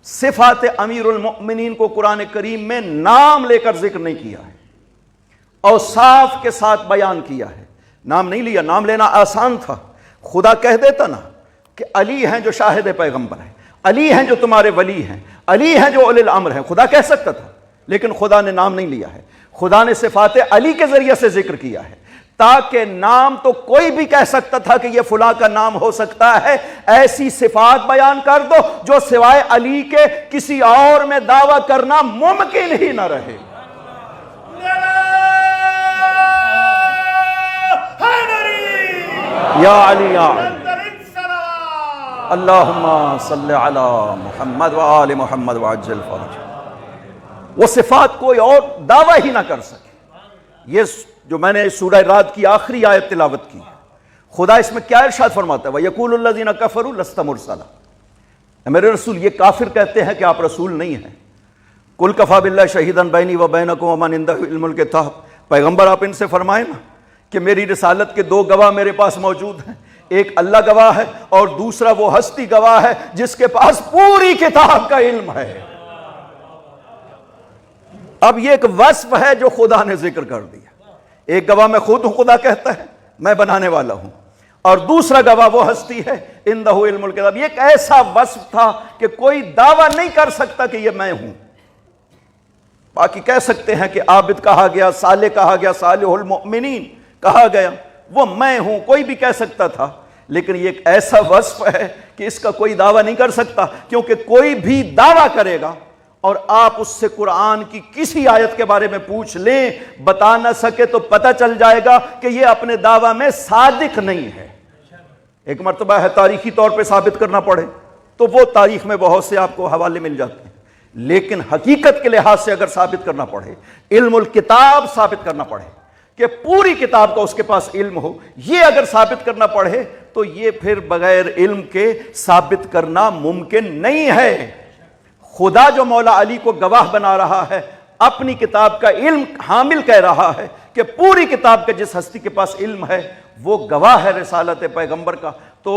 صفات امیر المؤمنین کو قرآن کریم میں نام لے کر ذکر نہیں کیا ہے، اوصاف کے ساتھ بیان کیا ہے، نام نہیں لیا۔ نام لینا آسان تھا، خدا کہہ دیتا نا کہ علی ہیں جو شاہد پیغمبر ہیں، علی ہیں جو تمہارے ولی ہیں، علی ہیں جو اولی الامر ہیں، خدا کہہ سکتا تھا، لیکن خدا نے نام نہیں لیا ہے، خدا نے صفات علی کے ذریعے سے ذکر کیا ہے، تاکہ نام تو کوئی بھی کہہ سکتا تھا کہ یہ فلاں کا نام ہو سکتا ہے، ایسی صفات بیان کر دو جو سوائے علی کے کسی اور میں دعویٰ کرنا ممکن ہی نہ رہے۔ یا علی یا علی اللہم صلی علی محمد وآل محمد وعجل فرج۔ وہ صفات کوئی اور دعویٰ ہی نہ کر سکے۔ یہ جو میں نے سورہ رعد کی آخری آیت تلاوت کی ہے، خدا اس میں کیا ارشاد فرماتا ہے؟ وَيَقُولُ الَّذِينَ كَفَرُوا لَسْتَ مُرْسَلًا، میرے رسول، یہ کافر کہتے ہیں کہ آپ رسول نہیں ہیں۔ قُلْ كَفَىٰ بِاللَّهِ شَهِيدًا بَيْنِي وَبَيْنَكُمْ وَمَنْ عِندَهُ عِلْمُ الْكِتَابِ، پیغمبر آپ ان سے فرمائیں نا کہ میری رسالت کے دو گواہ میرے پاس موجود ہیں، ایک اللہ گواہ ہے اور دوسرا وہ ہستی گواہ ہے جس کے پاس پوری کتاب کا علم ہے۔ اب یہ ایک وصف ہے جو خدا نے ذکر کر دیا، ایک گواہ میں خود ہوں، خدا کہتا ہے میں بنانے والا ہوں، اور دوسرا گواہ وہ ہستی ہے اندہ علم الکتاب۔ یہ ایک ایسا وصف تھا کہ کوئی دعویٰ نہیں کر سکتا کہ یہ میں ہوں۔ باقی کہہ سکتے ہیں کہ عابد کہا گیا، صالح کہا گیا، صالح المؤمنین کہا گیا، وہ میں ہوں، کوئی بھی کہہ سکتا تھا، لیکن یہ ایک ایسا وصف ہے کہ اس کا کوئی دعویٰ نہیں کر سکتا، کیونکہ کوئی بھی دعویٰ کرے گا اور آپ اس سے قرآن کی کسی آیت کے بارے میں پوچھ لیں، بتا نہ سکے تو پتہ چل جائے گا کہ یہ اپنے دعویٰ میں صادق نہیں ہے۔ ایک مرتبہ ہے تاریخی طور پہ ثابت کرنا پڑے تو وہ تاریخ میں بہت سے آپ کو حوالے مل جاتے ہیں، لیکن حقیقت کے لحاظ سے اگر ثابت کرنا پڑے، علم الکتاب ثابت کرنا پڑے کہ پوری کتاب کا اس کے پاس علم ہو، یہ اگر ثابت کرنا پڑے تو یہ پھر بغیر علم کے ثابت کرنا ممکن نہیں ہے۔ خدا جو مولا علی کو گواہ بنا رہا ہے، اپنی کتاب کا علم حامل کہہ رہا ہے کہ پوری کتاب کا جس ہستی کے پاس علم ہے وہ گواہ ہے رسالت پیغمبر کا، تو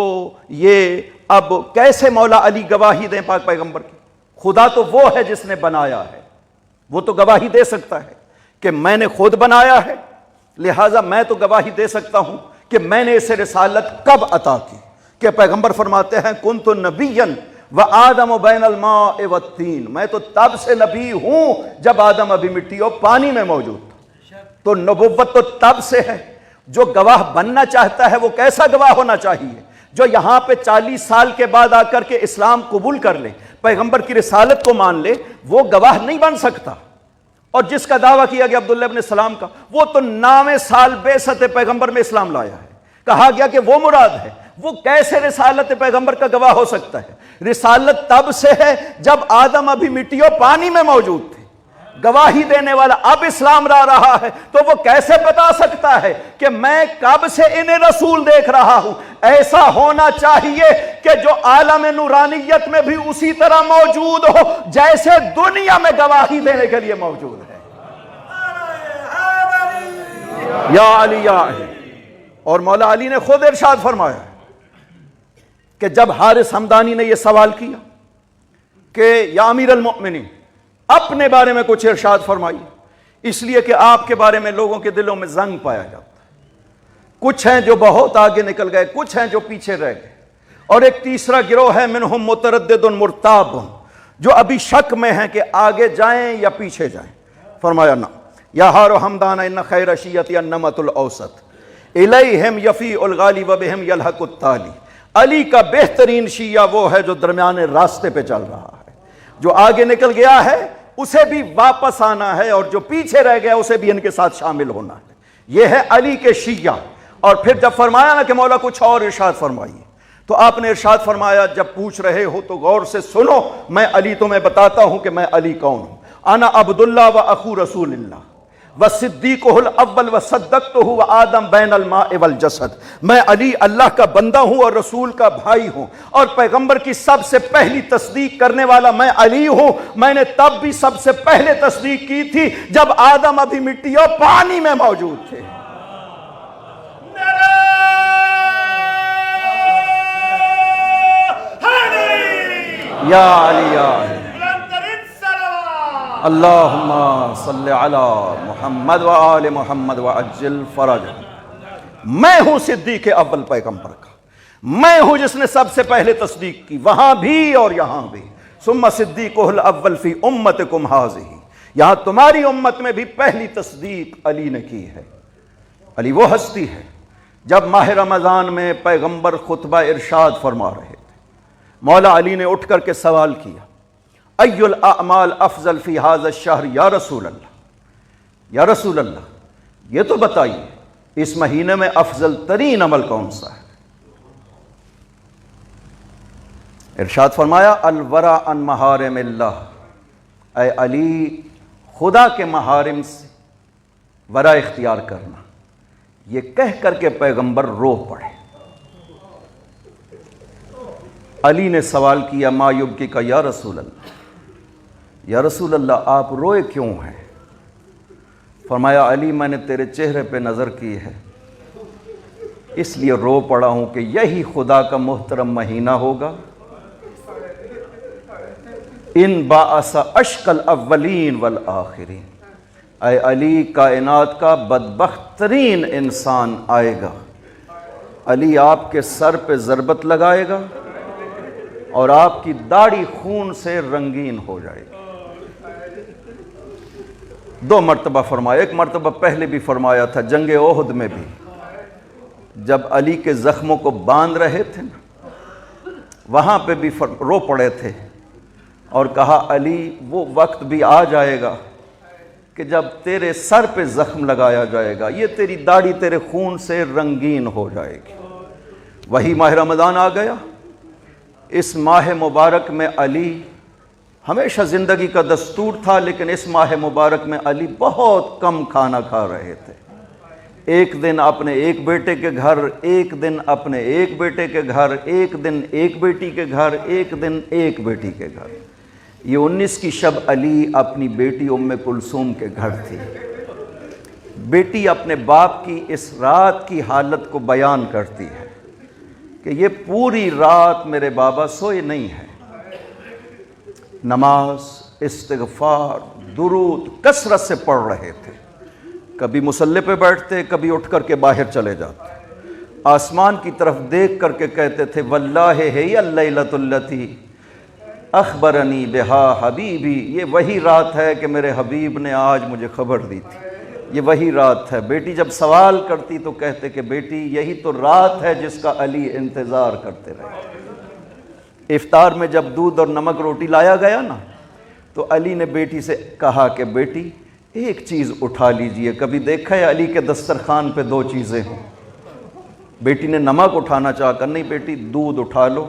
یہ اب کیسے مولا علی گواہی دیں پاک پیغمبر کی؟ خدا تو وہ ہے جس نے بنایا ہے، وہ تو گواہی دے سکتا ہے کہ میں نے خود بنایا ہے، لہٰذا میں تو گواہی دے سکتا ہوں کہ میں نے اسے رسالت کب عطا کی، کہ پیغمبر فرماتے ہیں کنت نبیا وآدم بین الماء والطین، میں تو تب سے نبی ہوں جب آدم ابھی مٹی اور پانی میں موجود تھا۔ تو نبوت تو تب سے ہے۔ جو گواہ بننا چاہتا ہے وہ کیسا گواہ ہونا چاہیے؟ جو یہاں پہ 40 سال کے بعد آ کر کے اسلام قبول کر لے، پیغمبر کی رسالت کو مان لے، وہ گواہ نہیں بن سکتا۔ اور جس کا دعویٰ کیا گیا عبداللہ ابن سلام کا، وہ تو 9ویں سال بعثت پیغمبر میں اسلام لایا ہے، کہا گیا کہ وہ مراد ہے، وہ کیسے رسالت پیغمبر کا گواہ ہو سکتا ہے؟ رسالت تب سے ہے جب آدم ابھی مٹی اور پانی میں موجود تھے۔ گواہی دینے والا اب اسلام لا رہا ہے تو وہ کیسے بتا سکتا ہے کہ میں کب سے انہیں رسول دیکھ رہا ہوں؟ ایسا ہونا چاہیے کہ جو عالم نورانیت میں بھی اسی طرح موجود ہو جیسے دنیا میں گواہی دینے کے لیے موجود ہے۔ یا علی یا علی۔ اور مولا علی نے خود ارشاد فرمایا کہ جب حارث حمدانی نے یہ سوال کیا کہ یا امیر المؤمنین اپنے بارے میں کچھ ارشاد فرمائی، اس لیے کہ آپ کے بارے میں لوگوں کے دلوں میں زنگ پایا جاتا ہے، کچھ ہیں جو بہت آگے نکل گئے، کچھ ہیں جو پیچھے رہ گئے، اور ایک تیسرا گروہ ہے منہم متردد مرتاب، جو ابھی شک میں ہیں کہ آگے جائیں یا پیچھے جائیں۔ فرمایا نا یا ہارو حمدان ان خیر شیعت النمت الاوسط الیہم یفیع الغالی وبہم یلحق التالی، علی کا بہترین شیعہ وہ ہے جو درمیان راستے پہ چل رہا ہے، جو آگے نکل گیا ہے اسے بھی واپس آنا ہے، اور جو پیچھے رہ گیا اسے بھی ان کے ساتھ شامل ہونا ہے۔ یہ ہے علی کے شیعہ۔ اور پھر جب فرمایا نا کہ مولا کچھ اور ارشاد فرمائیے، تو آپ نے ارشاد فرمایا جب پوچھ رہے ہو تو غور سے سنو، میں علی تمہیں بتاتا ہوں کہ میں علی کون ہوں۔ انا عبداللہ و اخو رسول اللہ وصدیقہ الاول وصدقتہ وآدم بین الماء والجسد، میں علی اللہ کا بندہ ہوں اور رسول کا بھائی ہوں، اور پیغمبر کی سب سے پہلی تصدیق کرنے والا میں علی ہوں۔ میں نے تب بھی سب سے پہلے تصدیق کی تھی جب آدم ابھی مٹی اور پانی میں موجود تھے۔ یا علی یا علی۔ اللہم صلی علی محمد و آل محمد وعجل فرج۔ میں ہوں صدیق اول پیغمبر کا، میں ہوں جس نے سب سے پہلے تصدیق کی، وہاں بھی اور یہاں بھی۔ ثم صدیقہ الاول فی امتکم ھذہ، یہاں تمہاری امت میں بھی پہلی تصدیق علی نے کی ہے۔ علی وہ ہستی ہے، جب ماہ رمضان میں پیغمبر خطبہ ارشاد فرما رہے تھے، مولا علی نے اٹھ کر کے سوال کیا، ای الاعمال افضل فی ھذا الشہر یا رسول اللہ، یا رسول اللہ یہ تو بتائیے اس مہینے میں افضل ترین عمل کون سا ہے؟ ارشاد فرمایا الورع عن محارم اللہ، اے علی خدا کے محارم سے ورع اختیار کرنا۔ یہ کہہ کر کے پیغمبر رو پڑے۔ علی نے سوال کیا ما یبکی کا یا رسول اللہ، یا رسول اللہ آپ روئے کیوں ہیں؟ فرمایا علی میں نے تیرے چہرے پہ نظر کی ہے اس لیے رو پڑا ہوں کہ یہی خدا کا محترم مہینہ ہوگا۔ ان باعث اشق الاولین والآخرین، اے علی کائنات کا بدبخت ترین انسان آئے گا، علی آپ کے سر پہ ضربت لگائے گا اور آپ کی داڑھی خون سے رنگین ہو جائے گی۔ دو مرتبہ فرمایا، ایک مرتبہ پہلے بھی فرمایا تھا جنگ احد میں بھی، جب علی کے زخموں کو باندھ رہے تھے نا، وہاں پہ بھی رو پڑے تھے اور کہا علی وہ وقت بھی آ جائے گا کہ جب تیرے سر پہ زخم لگایا جائے گا، یہ تیری داڑھی تیرے خون سے رنگین ہو جائے گی۔ وہی ماہ رمضان آ گیا۔ اس ماہ مبارک میں علی ہمیشہ زندگی کا دستور تھا، لیکن اس ماہ مبارک میں علی بہت کم کھانا کھا رہے تھے۔ ایک دن اپنے ایک بیٹے کے گھر، ایک دن اپنے ایک بیٹے کے گھر، ایک دن ایک بیٹی کے گھر، ایک دن ایک بیٹی کے گھر۔ یہ 19 کی شب علی اپنی بیٹی ام کلثوم کے گھر تھی۔ بیٹی اپنے باپ کی اس رات کی حالت کو بیان کرتی ہے کہ یہ پوری رات میرے بابا سوئے نہیں ہیں، نماز، استغفار، درود کثرت سے پڑھ رہے تھے۔ کبھی مصلی پہ بیٹھتے، کبھی اٹھ کر کے باہر چلے جاتے، آسمان کی طرف دیکھ کر کے کہتے تھے واللہ ہے اللیلۃ التی اخبرنی بہا حبیبی، یہ وہی رات ہے کہ میرے حبیب نے آج مجھے خبر دی تھی، یہ وہی رات ہے۔ بیٹی جب سوال کرتی تو کہتے کہ بیٹی یہی تو رات ہے جس کا علی انتظار کرتے رہے۔ افطار میں جب دودھ اور نمک روٹی لایا گیا نا، تو علی نے بیٹی سے کہا کہ بیٹی ایک چیز اٹھا لیجئے، کبھی دیکھا ہے علی کے دسترخوان پہ دو چیزیں ہوں؟ بیٹی نے نمک اٹھانا چاہا کر، نہیں بیٹی دودھ اٹھا لو،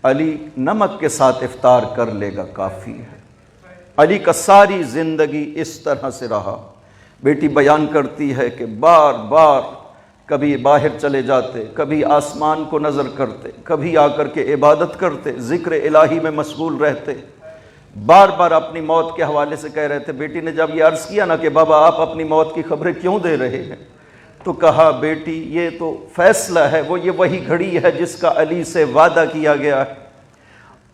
علی نمک کے ساتھ افطار کر لے گا کافی ہے۔ علی کا ساری زندگی اس طرح سے رہا۔ بیٹی بیان کرتی ہے کہ بار بار کبھی باہر چلے جاتے، کبھی آسمان کو نظر کرتے، کبھی آ کر کے عبادت کرتے، ذکر الہی میں مشغول رہتے، بار بار اپنی موت کے حوالے سے کہہ رہے تھے۔ بیٹی نے جب یہ عرض کیا نا کہ بابا آپ اپنی موت کی خبریں کیوں دے رہے ہیں، تو کہا بیٹی یہ تو فیصلہ ہے، وہ یہ وہی گھڑی ہے جس کا علی سے وعدہ کیا گیا ہے۔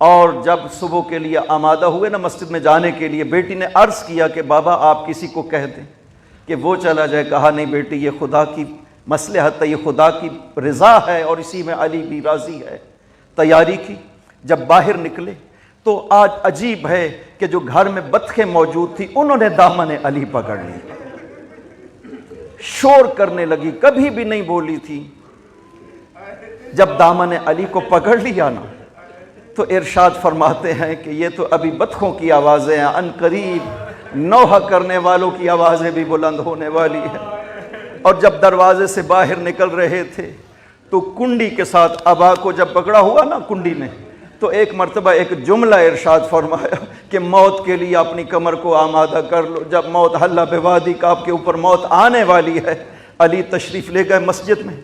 اور جب صبح کے لیے آمادہ ہوئے نا مسجد میں جانے کے لیے، بیٹی نے عرض کیا کہ بابا آپ کسی کو کہہ دیں کہ وہ چلا جائے۔ کہا نہیں بیٹی یہ خدا کی مصلحت ہے، یہ خدا کی رضا ہے اور اسی میں علی بھی راضی ہے۔ تیاری کی، جب باہر نکلے تو آج عجیب ہے کہ جو گھر میں بطخیں موجود تھی انہوں نے دامن علی پکڑ لی، شور کرنے لگی، کبھی بھی نہیں بولی تھی۔ جب دامن علی کو پکڑ لیا نا تو ارشاد فرماتے ہیں کہ یہ تو ابھی بطخوں کی آوازیں ہیں، ان قریب نوحہ کرنے والوں کی آوازیں بھی بلند ہونے والی ہیں۔ اور جب دروازے سے باہر نکل رہے تھے تو کنڈی کے ساتھ ابا کو جب پکڑا ہوا نا کنڈی نے، تو ایک مرتبہ ایک جملہ ارشاد فرمایا کہ موت کے لیے اپنی کمر کو آمادہ کر لو، جب موت حل بوادی کا آپ کے اوپر موت آنے والی ہے۔ علی تشریف لے گئے مسجد میں،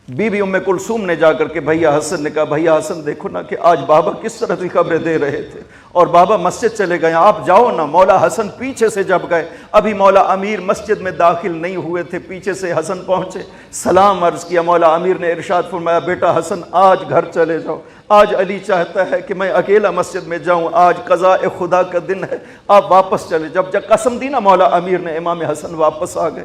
بی بی ام کلثوم نے جا کر کے بھیا حسن نے کہا بھیا حسن دیکھو نا کہ آج بابا کس طرح کی خبریں دے رہے تھے، اور بابا مسجد چلے گئے، آپ جاؤ نا۔ مولا حسن پیچھے سے جب گئے، ابھی مولا امیر مسجد میں داخل نہیں ہوئے تھے، پیچھے سے حسن پہنچے، سلام عرض کیا۔ مولا امیر نے ارشاد فرمایا بیٹا حسن آج گھر چلے جاؤ، آج علی چاہتا ہے کہ میں اکیلا مسجد میں جاؤں، آج قضاء خدا کا دن ہے، آپ واپس چلے۔ جب قسم دی نا مولا امیر نے، امام حسن واپس آ گئے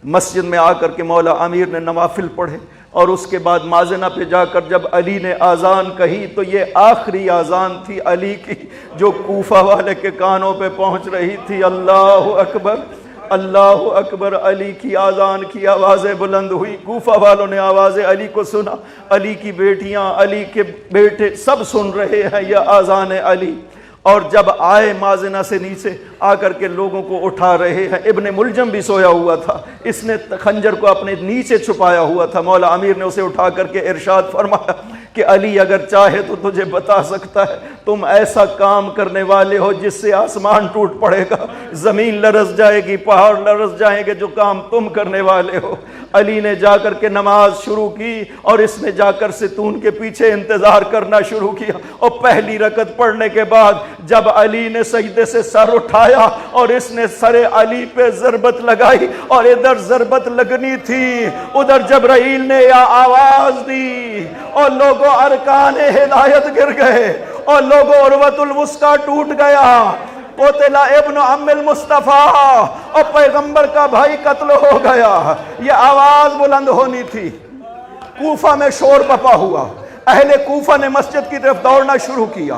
مسجد میں۔ آ کر کے مولا امیر نے نوافل پڑھے، اور اس کے بعد مازنہ پہ جا کر جب علی نے آذان کہی تو یہ آخری آذان تھی علی کی جو کوفہ والے کے کانوں پہ پہنچ رہی تھی۔ اللہ اکبر، اللہ اکبر، علی کی آذان کی آوازیں بلند ہوئی، کوفہ والوں نے آواز علی کو سنا، علی کی بیٹیاں، علی کے بیٹے سب سن رہے ہیں یہ آذان علی۔ اور جب آئے مازنہ سے نیچے آ کر کے لوگوں کو اٹھا رہے ہیں، ابن ملجم بھی سویا ہوا تھا، اس نے خنجر کو اپنے نیچے چھپایا ہوا تھا۔ مولا امیر نے اسے اٹھا کر کے ارشاد فرمایا کہ علی اگر چاہے تو تجھے بتا سکتا ہے، تم ایسا کام کرنے والے ہو جس سے آسمان ٹوٹ پڑے گا، زمین لرز جائے گی، پہاڑ لرز جائیں گے، جو کام تم کرنے والے ہو۔ علی نے جا کر کے نماز شروع کی، اور اس نے جا کر ستون کے پیچھے انتظار کرنا شروع کیا، اور پہلی رکعت پڑھنے کے بعد جب علی نے سجدے سے سر اٹھایا اور اس نے سر علی پہ ضربت لگائی، اور ادھر ضربت لگنی تھی، ادھر جبرائیل نے یا آواز دی، اور لوگوں ارکان ہدایت گر گئے، اور لوگوں عروۃ الوثقی ٹوٹ گیا، قتل ابن ام المصطفیٰ، اور پیغمبر کا بھائی قتل ہو گیا۔ یہ آواز بلند ہونی تھی۔ کوفہ میں شور بپا ہوا، اہل کوفہ نے مسجد کی طرف دوڑنا شروع کیا۔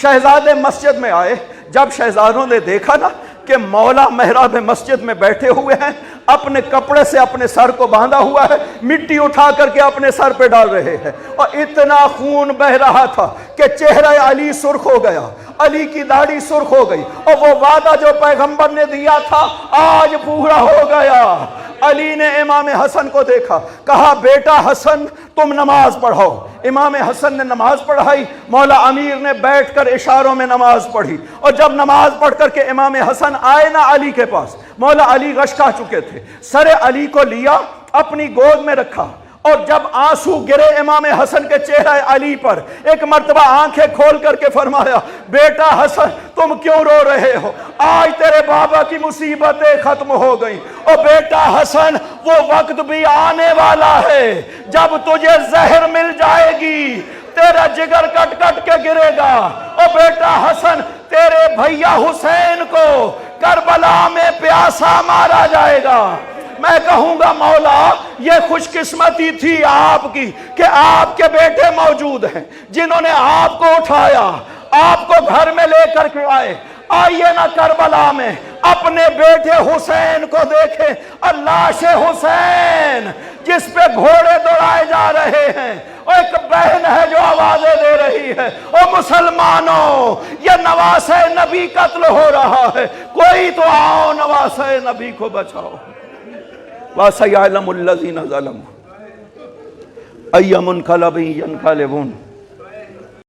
شہزادے مسجد میں آئے، جب شہزادوں نے دیکھا نا کہ مولا محراب مسجد میں بیٹھے ہوئے ہیں، اپنے کپڑے سے اپنے سر کو باندھا ہوا ہے، مٹی اٹھا کر کے اپنے سر پہ ڈال رہے ہیں، اور اتنا خون بہ رہا تھا کہ چہرہ علی سرخ ہو گیا، علی کی داڑھی سرخ ہو گئی، اور وہ وعدہ جو پیغمبر نے دیا تھا آج پورا ہو گیا۔ علی نے امام حسن کو دیکھا، کہا بیٹا حسن تم نماز پڑھو۔ امام حسن نے نماز پڑھائی، مولا امیر نے بیٹھ کر اشاروں میں نماز پڑھی، اور جب نماز پڑھ کر کے امام حسن آئے نا علی کے پاس، مولا علی غش کھا چکے تھے، سر علی کو لیا اپنی گود میں رکھا، اور جب آنسو گرے امام حسن کے چہرہ علی پر، ایک مرتبہ آنکھیں کھول کر کے فرمایا بیٹا حسن تم کیوں رو رہے ہو، آج تیرے بابا کی مصیبتیں ختم ہو گئیں، اور بیٹا حسن وہ وقت بھی آنے والا ہے جب تجھے زہر مل جائے گی، تیرا جگر کٹ کٹ کے گرے گا، اور بیٹا حسن تیرے بھیا حسین کو کربلا میں پیاسا مارا جائے گا۔ میں کہوں گا مولا یہ خوش قسمتی تھی آپ کی کہ آپ کے بیٹے موجود ہیں جنہوں نے آپ کو اٹھایا، آپ کو گھر میں لے کر کے آئے۔ آئیے نا کربلا میں اپنے بیٹے حسین کو دیکھیں، اللہ سے حسین جس پہ گھوڑے دوڑائے جا رہے ہیں، اور ایک بہن ہے جو آوازیں دے رہی ہے او مسلمانوں یہ نواسہ نبی قتل ہو رہا ہے، کوئی تو آؤ نواسہ نبی کو بچاؤ۔ وَسَيَعْلَمُ الَّذِينَ ظَلَمُوا أَيَّ مُنْقَلَبٍ يَنْقَلِبُونَ